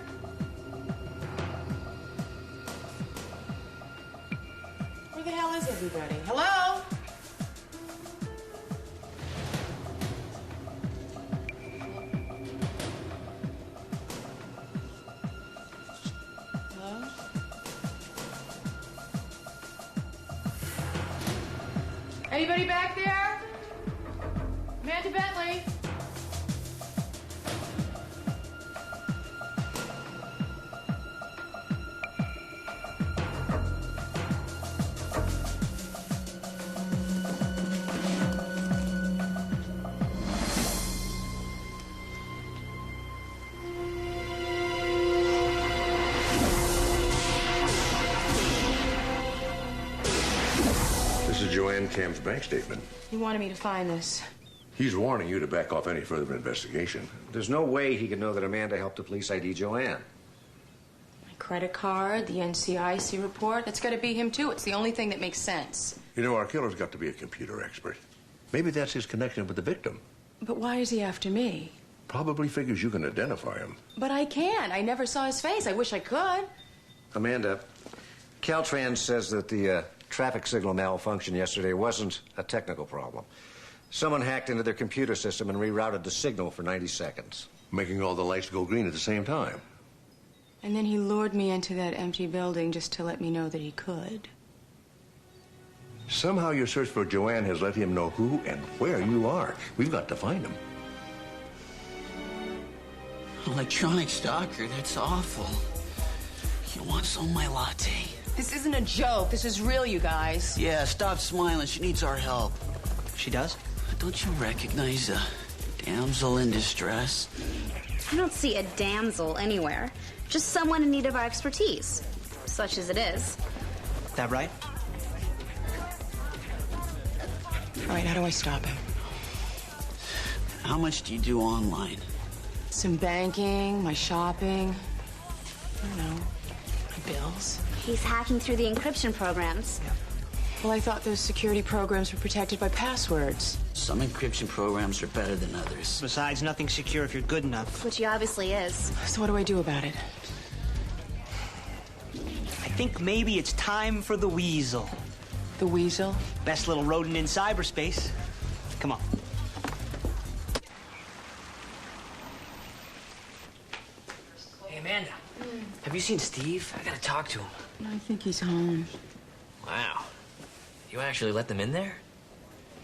Where the hell is everybody? Hello? Hello? Anybody back there? Amanda Bentley? This is Joanne Camp's bank statement. He wanted me to find this. He's warning you to back off any further investigation. There's no way he can know that Amanda helped the police ID Joanne. My credit card, the NCIC report, that's got to be him too. It's the only thing that makes sense. You know, our killer's got to be a computer expert. Maybe that's his connection with the victim. But why is he after me? Probably figures you can identify him. But I can't. I never saw his face. I wish I could. Amanda, Caltrans says that the traffic signal malfunction yesterday wasn't a technical problem. Someone hacked into their computer system and rerouted the signal for 90 seconds. Making all the lights go green at the same time. And then he lured me into that empty building just to let me know that he could. Somehow your search for Joanne has let him know who and where you are. We've got to find him. Electronic stalker, that's awful. You want some of my latte? This isn't a joke. This is real, you guys. Yeah, stop smiling. She needs our help. She does? Don't you recognize a damsel in distress? I don't see a damsel anywhere. Just someone in need of our expertise, such as it is. That right? All right, how do I stop him? How much do you do online? Some banking, my shopping. I don't know, my bills. He's hacking through the encryption programs. Well, I thought those security programs were protected by passwords. Some encryption programs are better than others. Besides, nothing's secure if you're good enough. Which he obviously is. So what do I do about it? I think maybe it's time for the weasel. The weasel? Best little rodent in cyberspace. Come on. Hey, Amanda. Have you seen Steve? I gotta talk to him. I think he's home. Wow. You actually let them in there?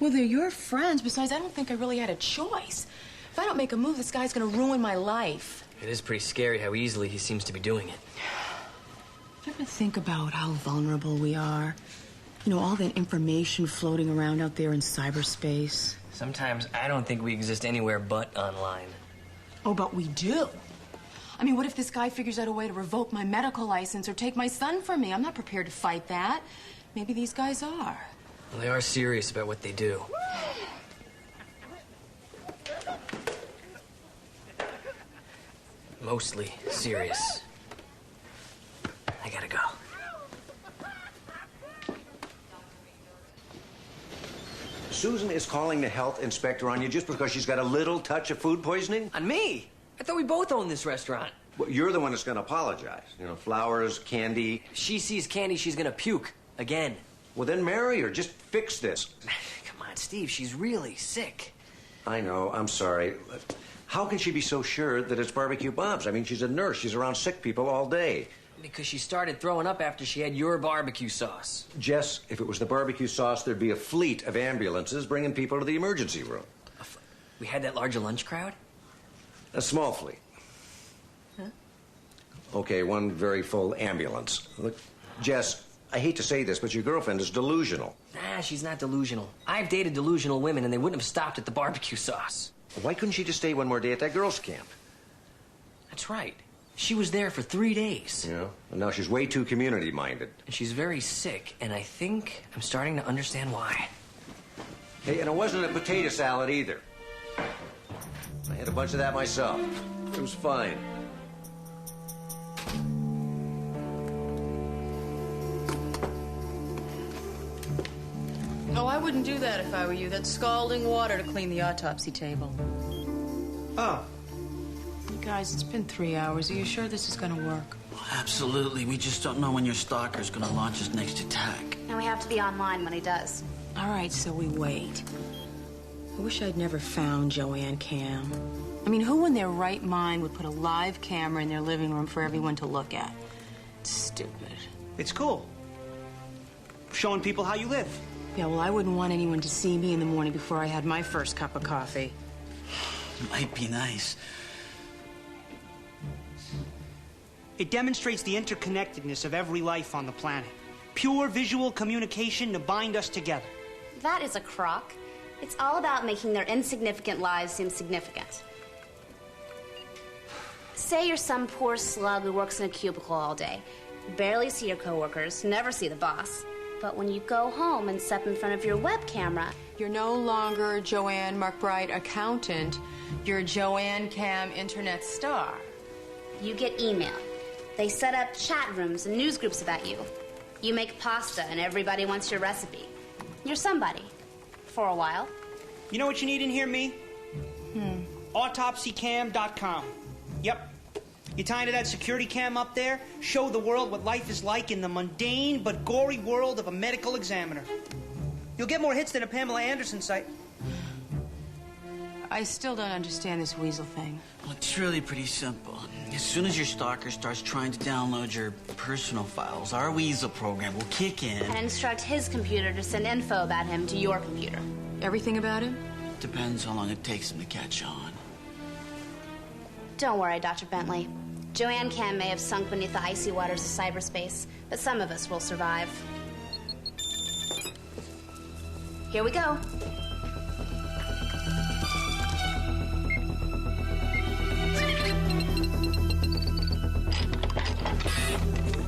Well, they're your friends. Besides, I don't think I really had a choice. If I don't make a move, this guy's gonna ruin my life. It is pretty scary how easily he seems to be doing it. You ever think about how vulnerable we are? You know, all that information floating around out there in cyberspace. Sometimes I don't think we exist anywhere but online. Oh, but we do. I mean, what if this guy figures out a way to revoke my medical license or take my son from me? I'm not prepared to fight that. Maybe these guys are. Well, they are serious about what they do. Mostly serious. I gotta go. Susan is calling the health inspector on you just because she's got a little touch of food poisoning? On me? I thought we both owned this restaurant. Well, you're the one that's going to apologize. You know, flowers, candy. If she sees candy, she's gonna puke. Again. Well, then marry her. Just fix this. Come on, Steve. She's really sick. I know. I'm sorry. How can she be so sure that it's barbecue Bob's? I mean, she's a nurse. She's around sick people all day. Because she started throwing up after she had your barbecue sauce. Jess, if it was the barbecue sauce, there'd be a fleet of ambulances bringing people to the emergency room. We had that larger lunch crowd? A small fleet. Huh? Okay, one very full ambulance. Look. Jess, I hate to say this, but your girlfriend is delusional. Nah, she's not delusional. I've dated delusional women, and they wouldn't have stopped at the barbecue sauce. Why couldn't she just stay one more day at that girls' camp? That's right. She was there for 3 days. Yeah, and now she's way too community-minded. And she's very sick, and I think I'm starting to understand why. Hey, and it wasn't a potato salad either. I had a bunch of that myself. It was fine. Oh, I wouldn't do that if I were you. That's scalding water to clean the autopsy table. Oh. You guys, it's been 3 hours. Are you sure this is gonna work? Absolutely. We just don't know when your stalker's gonna launch his next attack. And we have to be online when he does. All right, so we wait. I wish I'd never found Joanne Cam. I mean, who in their right mind would put a live camera in their living room for everyone to look at? It's stupid. It's cool. Showing people how you live. Yeah, well, I wouldn't want anyone to see me in the morning before I had my first cup of coffee. Might be nice. It demonstrates the interconnectedness of every life on the planet. Pure visual communication to bind us together. That is a crock. It's all about making their insignificant lives seem significant. Say you're some poor slug who works in a cubicle all day, barely see your coworkers, never see the boss. But when you go home and step in front of your web camera, you're no longer Joanne McBride accountant. You're Joanne Cam internet star. You get email. They set up chat rooms and news groups about you. You make pasta and everybody wants your recipe. You're somebody. For a while. You know what you need in here, me? Autopsycam.com. Yep. You tie into that security cam up there, show the world what life is like in the mundane but gory world of a medical examiner. You'll get more hits than a Pamela Anderson site. I still don't understand this weasel thing. Well, it's really pretty simple. As soon as your stalker starts trying to download your personal files, our weasel program will kick in. And instruct his computer to send info about him to your computer. Everything about him? Depends how long it takes him to catch on. Don't worry, Dr. Bentley. Joanne Cam may have sunk beneath the icy waters of cyberspace, but some of us will survive. Here we go.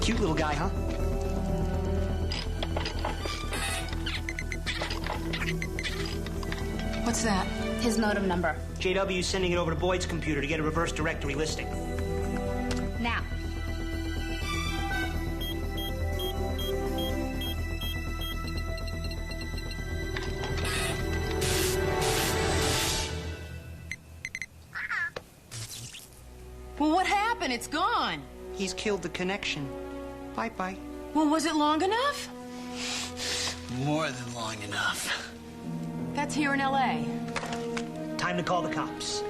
Cute little guy, huh? What's that? His modem number. JW's sending it over to Boyd's computer to get a reverse directory listing. Now. Well, what happened? It's gone. He's killed the connection. Bye-bye. Well, was it long enough? More than long enough. That's here in L.A. Time to call the cops.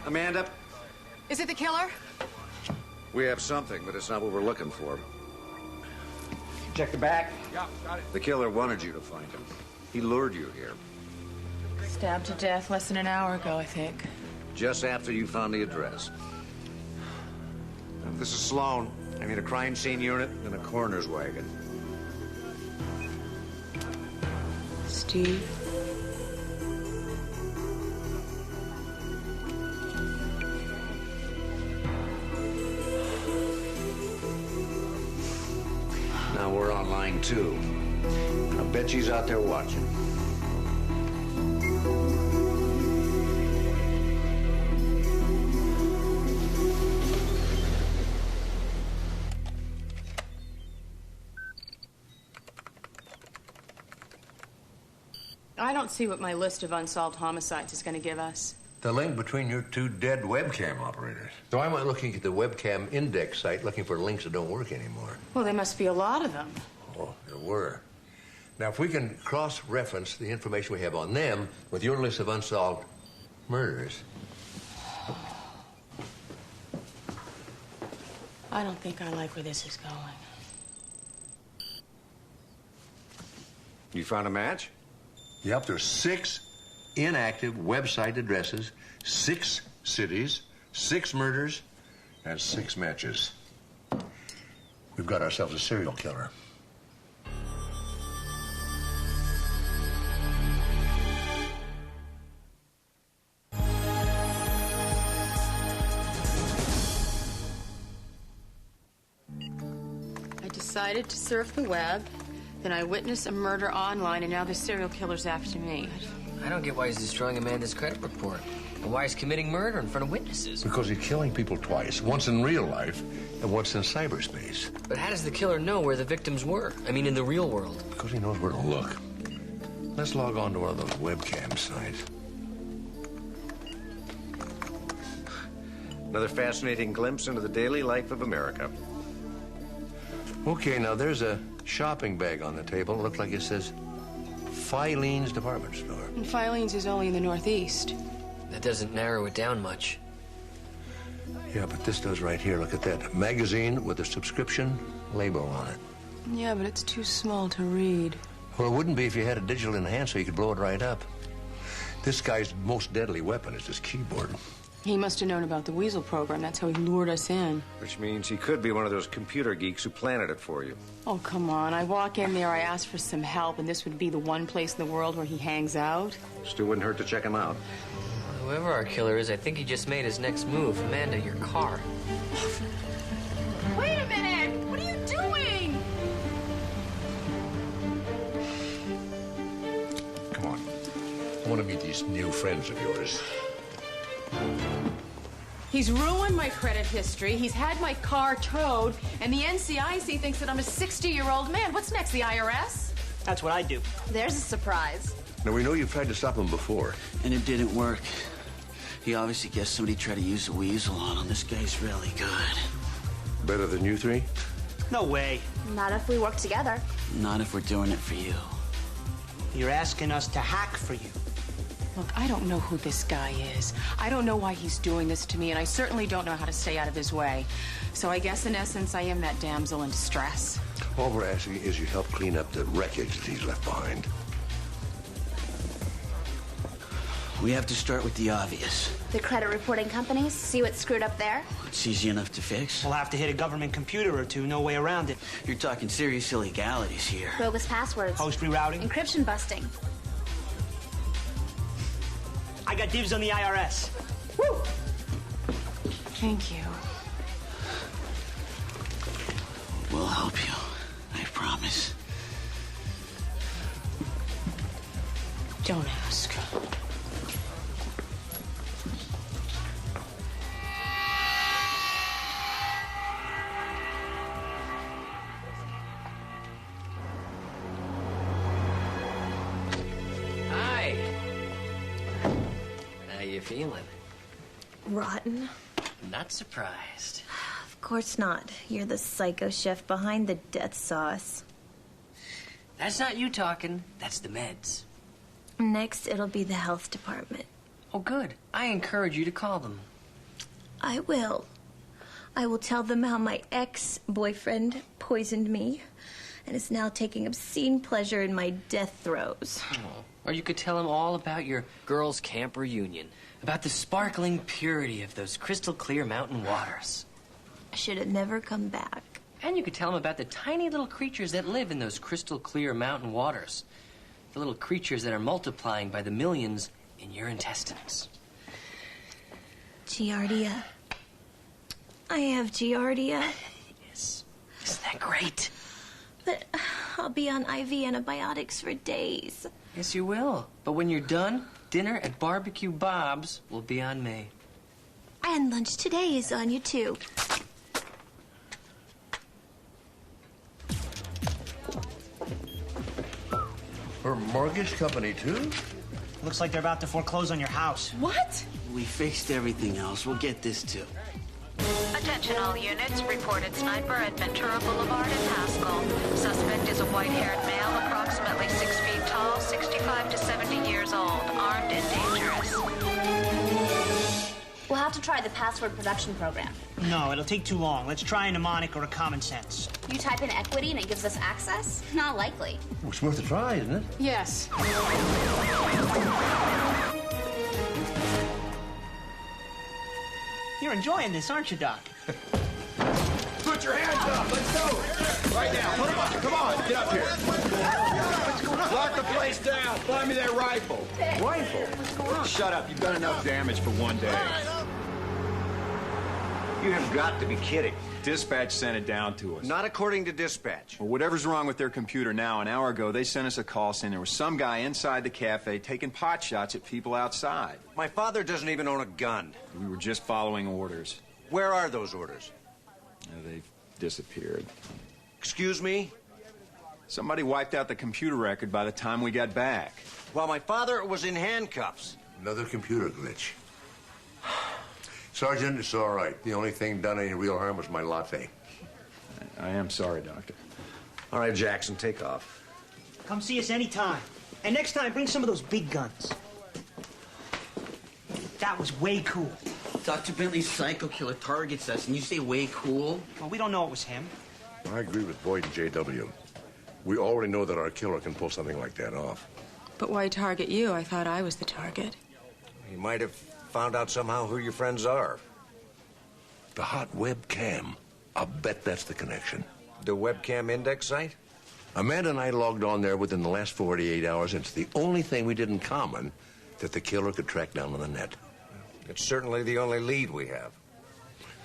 Amanda? Is it the killer? We have something, but it's not what we're looking for. Check the back. Yeah, got it. The killer wanted you to find him. He lured you here. Stabbed to death less than an hour ago, I think. Just after you found the address. This is Sloan. I need a crime scene unit and a coroner's wagon. Steve? Now we're on line 2. I bet she's out there watching. I don't see what my list of unsolved homicides is going to give us. The link between your 2 dead webcam operators. So I went looking at the webcam index site looking for links that don't work anymore. Well, there must be a lot of them. Oh, there were. Now, if we can cross-reference the information we have on them with your list of unsolved murders. I don't think I like where this is going. You found a match? Yep, there's 6 inactive website addresses, 6 cities, 6 murders, and 6 matches. We've got ourselves a serial killer. I decided to surf the web, then I witnessed a murder online, and now the serial killer's after me. I don't get why he's destroying Amanda's credit report. And why he's committing murder in front of witnesses. Because he's killing people twice, once in real life and once in cyberspace. But how does the killer know where the victims were? I mean, in the real world. Because he knows where to look. Let's log on to one of those webcam sites. Another fascinating glimpse into the daily life of America. Okay, now there's a shopping bag on the table. It looks like it says Filene's Department Store. And Filene's is only in the Northeast. That doesn't narrow it down much. Yeah, but this does right here. Look at that. Magazine with a subscription label on it. Yeah, but it's too small to read. Well, it wouldn't be if you had a digital enhancer. You could blow it right up. This guy's most deadly weapon is his keyboard. He must have known about the Weasel program. That's how he lured us in. Which means he could be one of those computer geeks who planted it for you. Oh, come on. I walk in there, I ask for some help, and this would be the one place in the world where he hangs out? Still wouldn't hurt to check him out. Whoever our killer is, I think he just made his next move. Amanda, your car. Wait a minute! What are you doing? Come on. I want to meet these new friends of yours. He's ruined my credit history, he's had my car towed, and the NCIC thinks that I'm a 60-year-old man. What's next, the IRS? That's what I do. There's a surprise. Now, we know you've tried to stop him before. And it didn't work. He obviously guessed somebody tried to use the weasel on him. This guy's really good. Better than you 3? No way. Not if we work together. Not if we're doing it for you. You're asking us to hack for you. Look, I don't know who this guy is. I don't know why he's doing this to me, and I certainly don't know how to stay out of his way. So I guess, in essence, I am that damsel in distress. All we're asking is you help clean up the wreckage that he's left behind. We have to start with the obvious. The credit reporting companies, see what's screwed up there? It's easy enough to fix. We'll have to hit a government computer or two, no way around it. You're talking serious illegalities here. Bogus passwords. Host rerouting. Encryption busting. I got dibs on the IRS. Woo! Thank you. We'll help you. I promise. Don't ask. Hi. How you feeling? Rotten. Not surprised. Of course not. You're the psycho chef behind the death sauce. That's not you talking. That's the meds. Next, it'll be the health department. Oh, good. I encourage you to call them. I will. I will tell them how my ex-boyfriend poisoned me and is now taking obscene pleasure in my death throes. Oh. Or you could tell them all about your girls' camp reunion, about the sparkling purity of those crystal clear mountain waters. I should have never come back. And you could tell them about the tiny little creatures that live in those crystal clear mountain waters. The little creatures that are multiplying by the millions in your intestines. Giardia. I have Giardia. Yes. Isn't that great? But I'll be on IV antibiotics for days. Yes, you will. But when you're done, dinner at Barbecue Bob's will be on me. And lunch today is on you, too. Her mortgage company, too? Looks like they're about to foreclose on your house. What? We fixed everything else. We'll get this, too. Attention all units. Reported sniper at Ventura Boulevard in Haskell. Suspect is a white-haired male, approximately 6 feet tall, 65 to 70 years old, armed and dangerous. We'll have to try the password production program. No, it'll take too long. Let's try a mnemonic or a common sense. You type in equity and it gives us access? Not likely. Well, it's worth a try, isn't it? Yes. You're enjoying this, aren't you, Doc? Put your hands up. Let's go. Right now. Put them up. Come on. Get up here. What's going on? Lock the place down. Find me that rifle. Rifle? What's going on? Shut up. You've done enough damage for one day. You have got to be kidding. Dispatch sent it down to us. Not according to dispatch. Well, whatever's wrong with their computer now, an hour ago, they sent us a call saying there was some guy inside the cafe taking pot shots at people outside. My father doesn't even own a gun. We were just following orders. Where are those orders? They've disappeared. Excuse me? Somebody wiped out the computer record by the time we got back. Well, my father was in handcuffs. Another computer glitch. Sergeant, it's all right. The only thing done any real harm was my latte. I am sorry, Doctor. All right, Jackson, take off. Come see us anytime. And next time, bring some of those big guns. That was way cool. Dr. Bentley's psycho killer targets us, and you say way cool? Well, we don't know it was him. I agree with Boyd and J.W. We already know that our killer can pull something like that off. But why target you? I thought I was the target. You might have found out somehow who your friends are. The hot webcam. I'll bet that's the connection. The webcam index site? Amanda and I logged on there within the last 48 hours, and it's the only thing we did in common that the killer could track down on the net. It's certainly the only lead we have.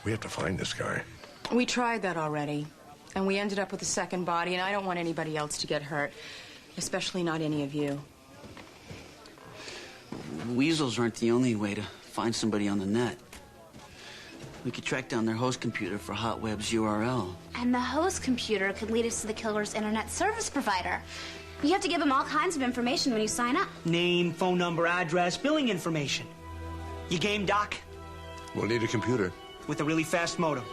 We have to find this guy. We tried that already, and we ended up with a second body, and I don't want anybody else to get hurt, especially not any of you. Weasels aren't the only way to find somebody on the net. We could track down their host computer for HotWeb's URL. And the host computer could lead us to the killer's internet service provider. You have to give him all kinds of information when you sign up. Name, phone number, address, billing information. You game, Doc? We'll need a computer. With a really fast modem.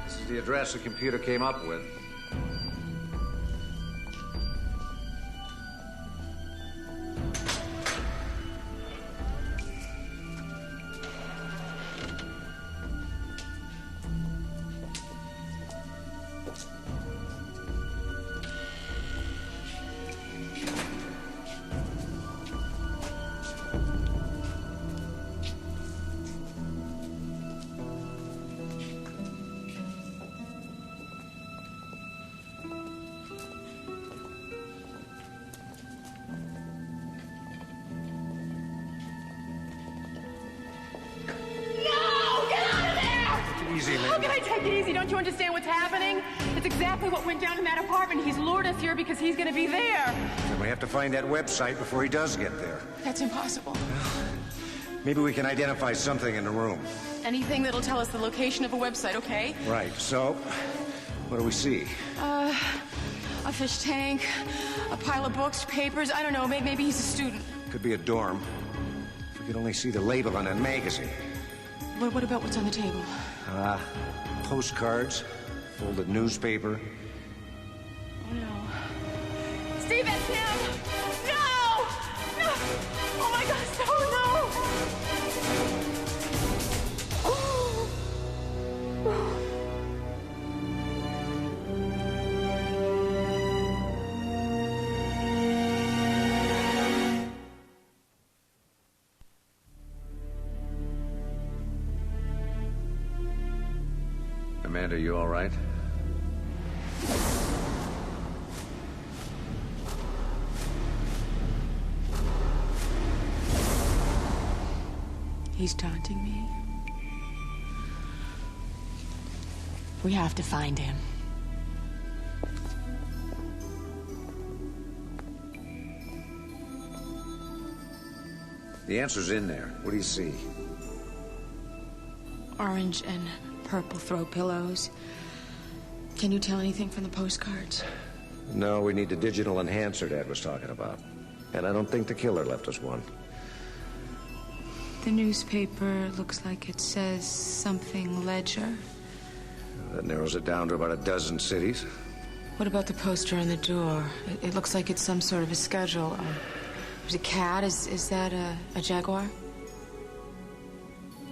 This is the address the computer came up with. How can I take it easy? Don't you understand what's happening? It's exactly what went down in that apartment. He's lured us here because he's going to be there. Then we have to find that website before he does get there. That's impossible. Maybe we can identify something in the room. Anything that'll tell us the location of a website, okay? Right, so what do we see? A fish tank, a pile of books, papers. I don't know. Maybe he's a student. Could be a dorm. If we could only see the label on a magazine. What about what's on the table? Postcards, folded newspaper. Oh, no. Steve, it's him! No! No! Oh, my gosh, no, Amanda, you all right? He's taunting me. We have to find him. The answer's in there. What do you see? Orange and purple throw pillows. Can you tell anything from the postcards? No, we need the digital enhancer Dad was talking about. And I don't think the killer left us one. The newspaper looks like it says something Ledger. That narrows it down to about a dozen cities. What about the poster on the door? It looks like it's some sort of a schedule. There's a cat. Is that a jaguar?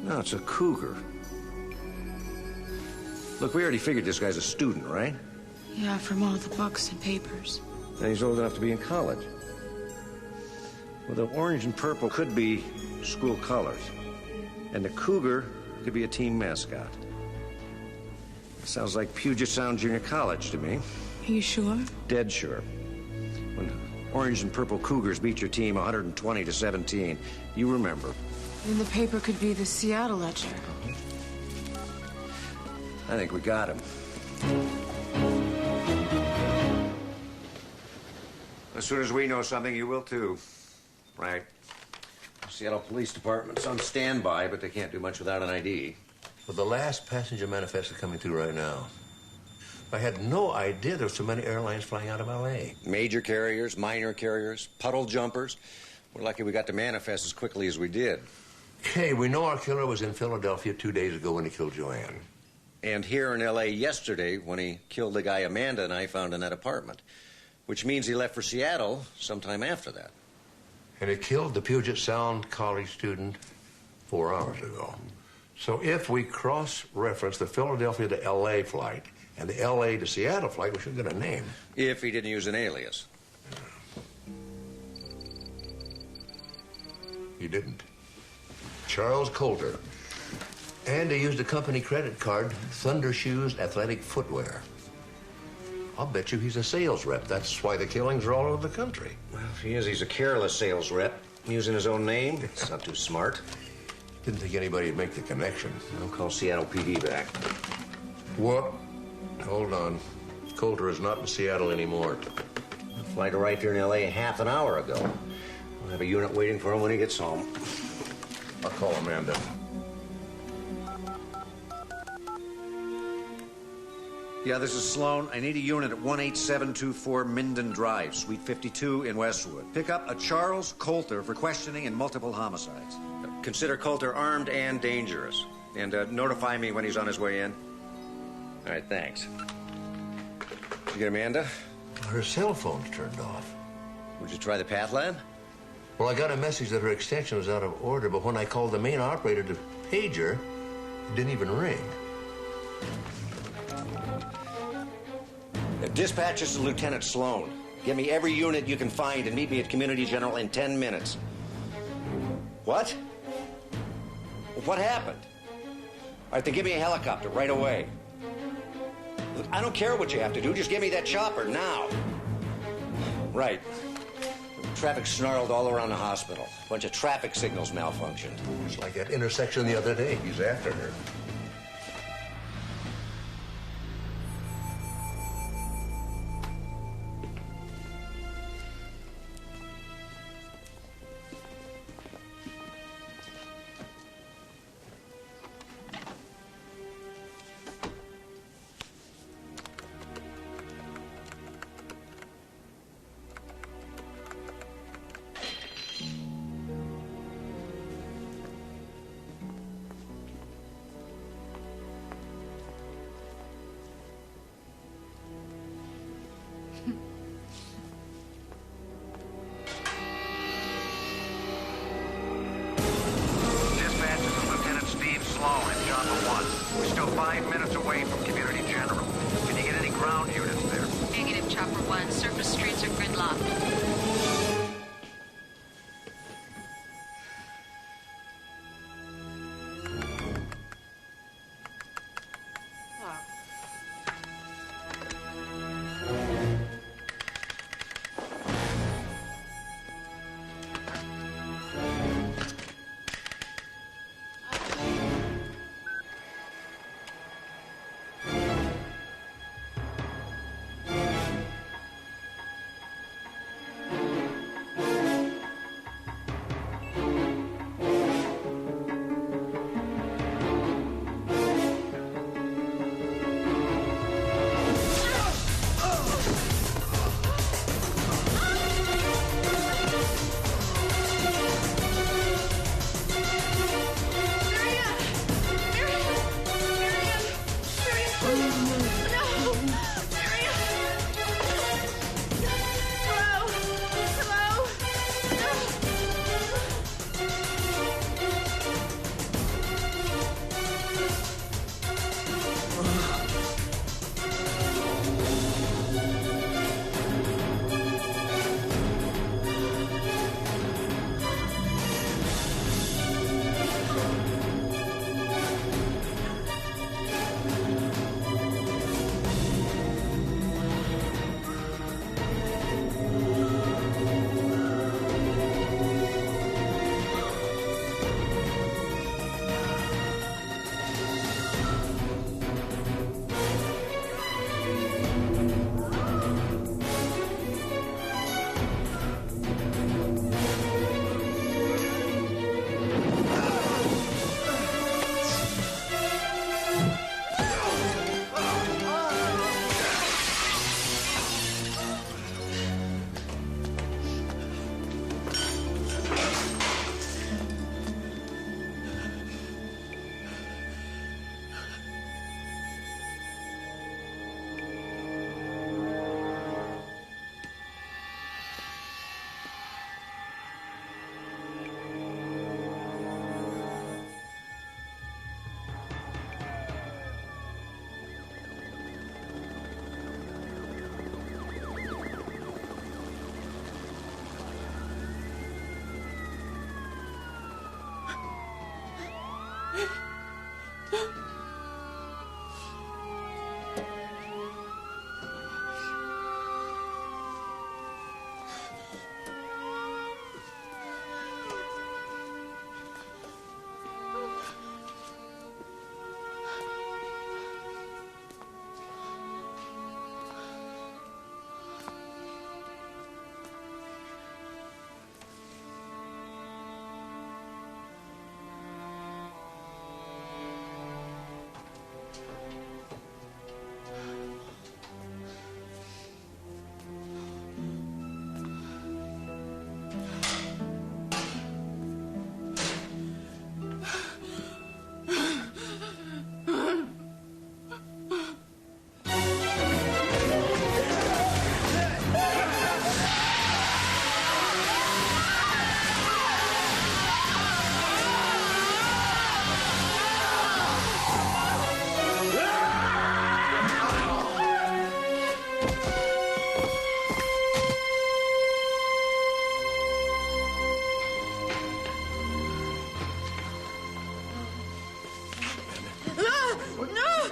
No, it's a cougar. Look, we already figured this guy's a student, right? Yeah, from all the books and papers. And he's old enough to be in college. Well, the orange and purple could be school colors. And the cougar could be a team mascot. Sounds like Puget Sound Junior College to me. Are you sure? Dead sure. When orange and purple Cougars beat your team 120-17, you remember. Then the paper could be the Seattle Ledger. I think we got him. As soon as we know something, you will too. Right. Seattle Police Department's on standby, but they can't do much without an ID. Well, the last passenger manifest is coming through right now. I had no idea there were so many airlines flying out of L.A. Major carriers, minor carriers, puddle jumpers. We're lucky we got the manifest as quickly as we did. Okay, we know our killer was in Philadelphia 2 days ago when he killed Joanne. And here in L.A. yesterday when he killed the guy Amanda and I found in that apartment. Which means he left for Seattle sometime after that. And he killed the Puget Sound College student 4 hours ago. So if we cross-reference the Philadelphia to L.A. flight and the L.A. to Seattle flight, we should get a name. If he didn't use an alias. He didn't. Charles Coulter. And he used a company credit card, Thunder Shoes Athletic Footwear. I'll bet you he's a sales rep. That's why the killings are all over the country. Well, if he is, he's a careless sales rep. Using his own name. It's not too smart. Didn't think anybody'd make the connection. I'll call Seattle PD back. What? Hold on. Coulter is not in Seattle anymore. The flight arrived here in L.A. half an hour ago. We'll have a unit waiting for him when he gets home. I'll call Amanda. Yeah, this is Sloan. I need a unit at 18724 Minden Drive, Suite 52 in Westwood. Pick up a Charles Coulter for questioning and multiple homicides. Consider Coulter armed and dangerous. And notify me when he's on his way in. All right, thanks. Did you get Amanda? Her cell phone's turned off. Would you try the Path Lab? Well, I got a message that her extension was out of order, but when I called the main operator to page her, it didn't even ring. Dispatch, this is Lieutenant Sloan. Get me every unit you can find and meet me at Community General in 10 minutes. What? What happened? All right, then give me a helicopter right away. Look, I don't care what you have to do. Just give me that chopper now. Right. Traffic snarled all around the hospital. A bunch of traffic signals malfunctioned. It's like that intersection the other day. He's after her.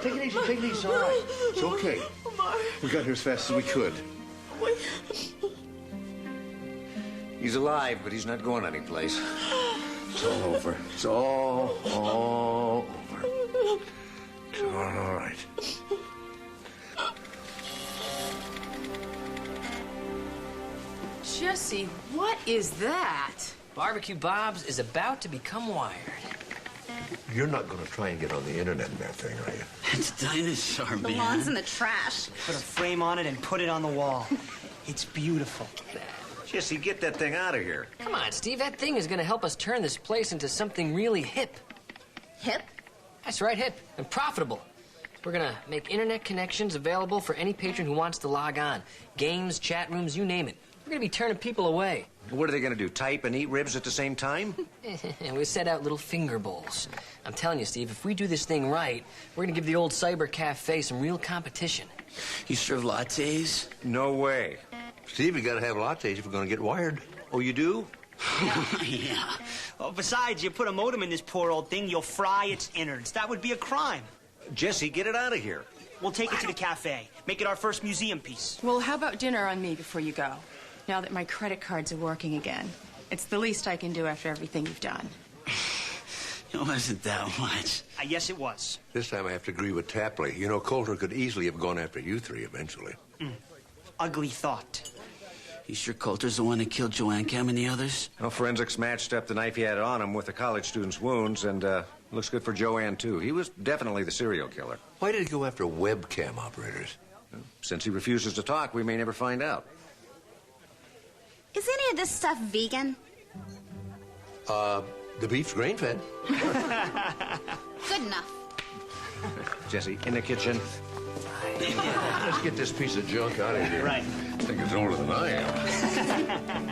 Take it easy, take it easy. It's all right. It's okay. We got here as fast as we could. He's alive, but he's not going anyplace. It's all over. It's all over. It's all right. Jesse, what is that? Barbecue Bob's is about to become wired. You're not going to try and get on the internet in that thing, are you? It's a dinosaur, man. Belongs in the trash. Put a frame on it and put it on the wall. It's beautiful. Jesse, get that thing out of here. Come on, Steve. That thing is going to help us turn this place into something really hip. Hip? That's right, hip and profitable. We're going to make internet connections available for any patron who wants to log on. Games, chat rooms, you name it. We're going to be turning people away. What are they going to do, type and eat ribs at the same time? We set out little finger bowls. I'm telling you, Steve, if we do this thing right, we're going to give the old cyber cafe some real competition. You serve lattes? No way. Steve, you got to have lattes if we're going to get wired. Oh, you do? Yeah. Oh, besides, you put a modem in this poor old thing, you'll fry its innards. That would be a crime. Jesse, get it out of here. We'll take it to the cafe. Make it our first museum piece. Well, how about dinner on me before you go? Now that my credit cards are working again. It's the least I can do after everything you've done. It wasn't that much. Yes, it was. This time I have to agree with Tapley. You know, Coulter could easily have gone after you three eventually. Ugly thought. You sure Coulter's the one that killed Joanne Cam and the others? Well, forensics matched up the knife he had on him with the college student's wounds, and looks good for Joanne, too. He was definitely the serial killer. Why did he go after webcam operators? Since he refuses to talk, we may never find out. Is any of this stuff vegan? The beef's grain-fed. Good enough. Jesse, in the kitchen. Let's get this piece of junk out of here. Right. I think it's older than I am.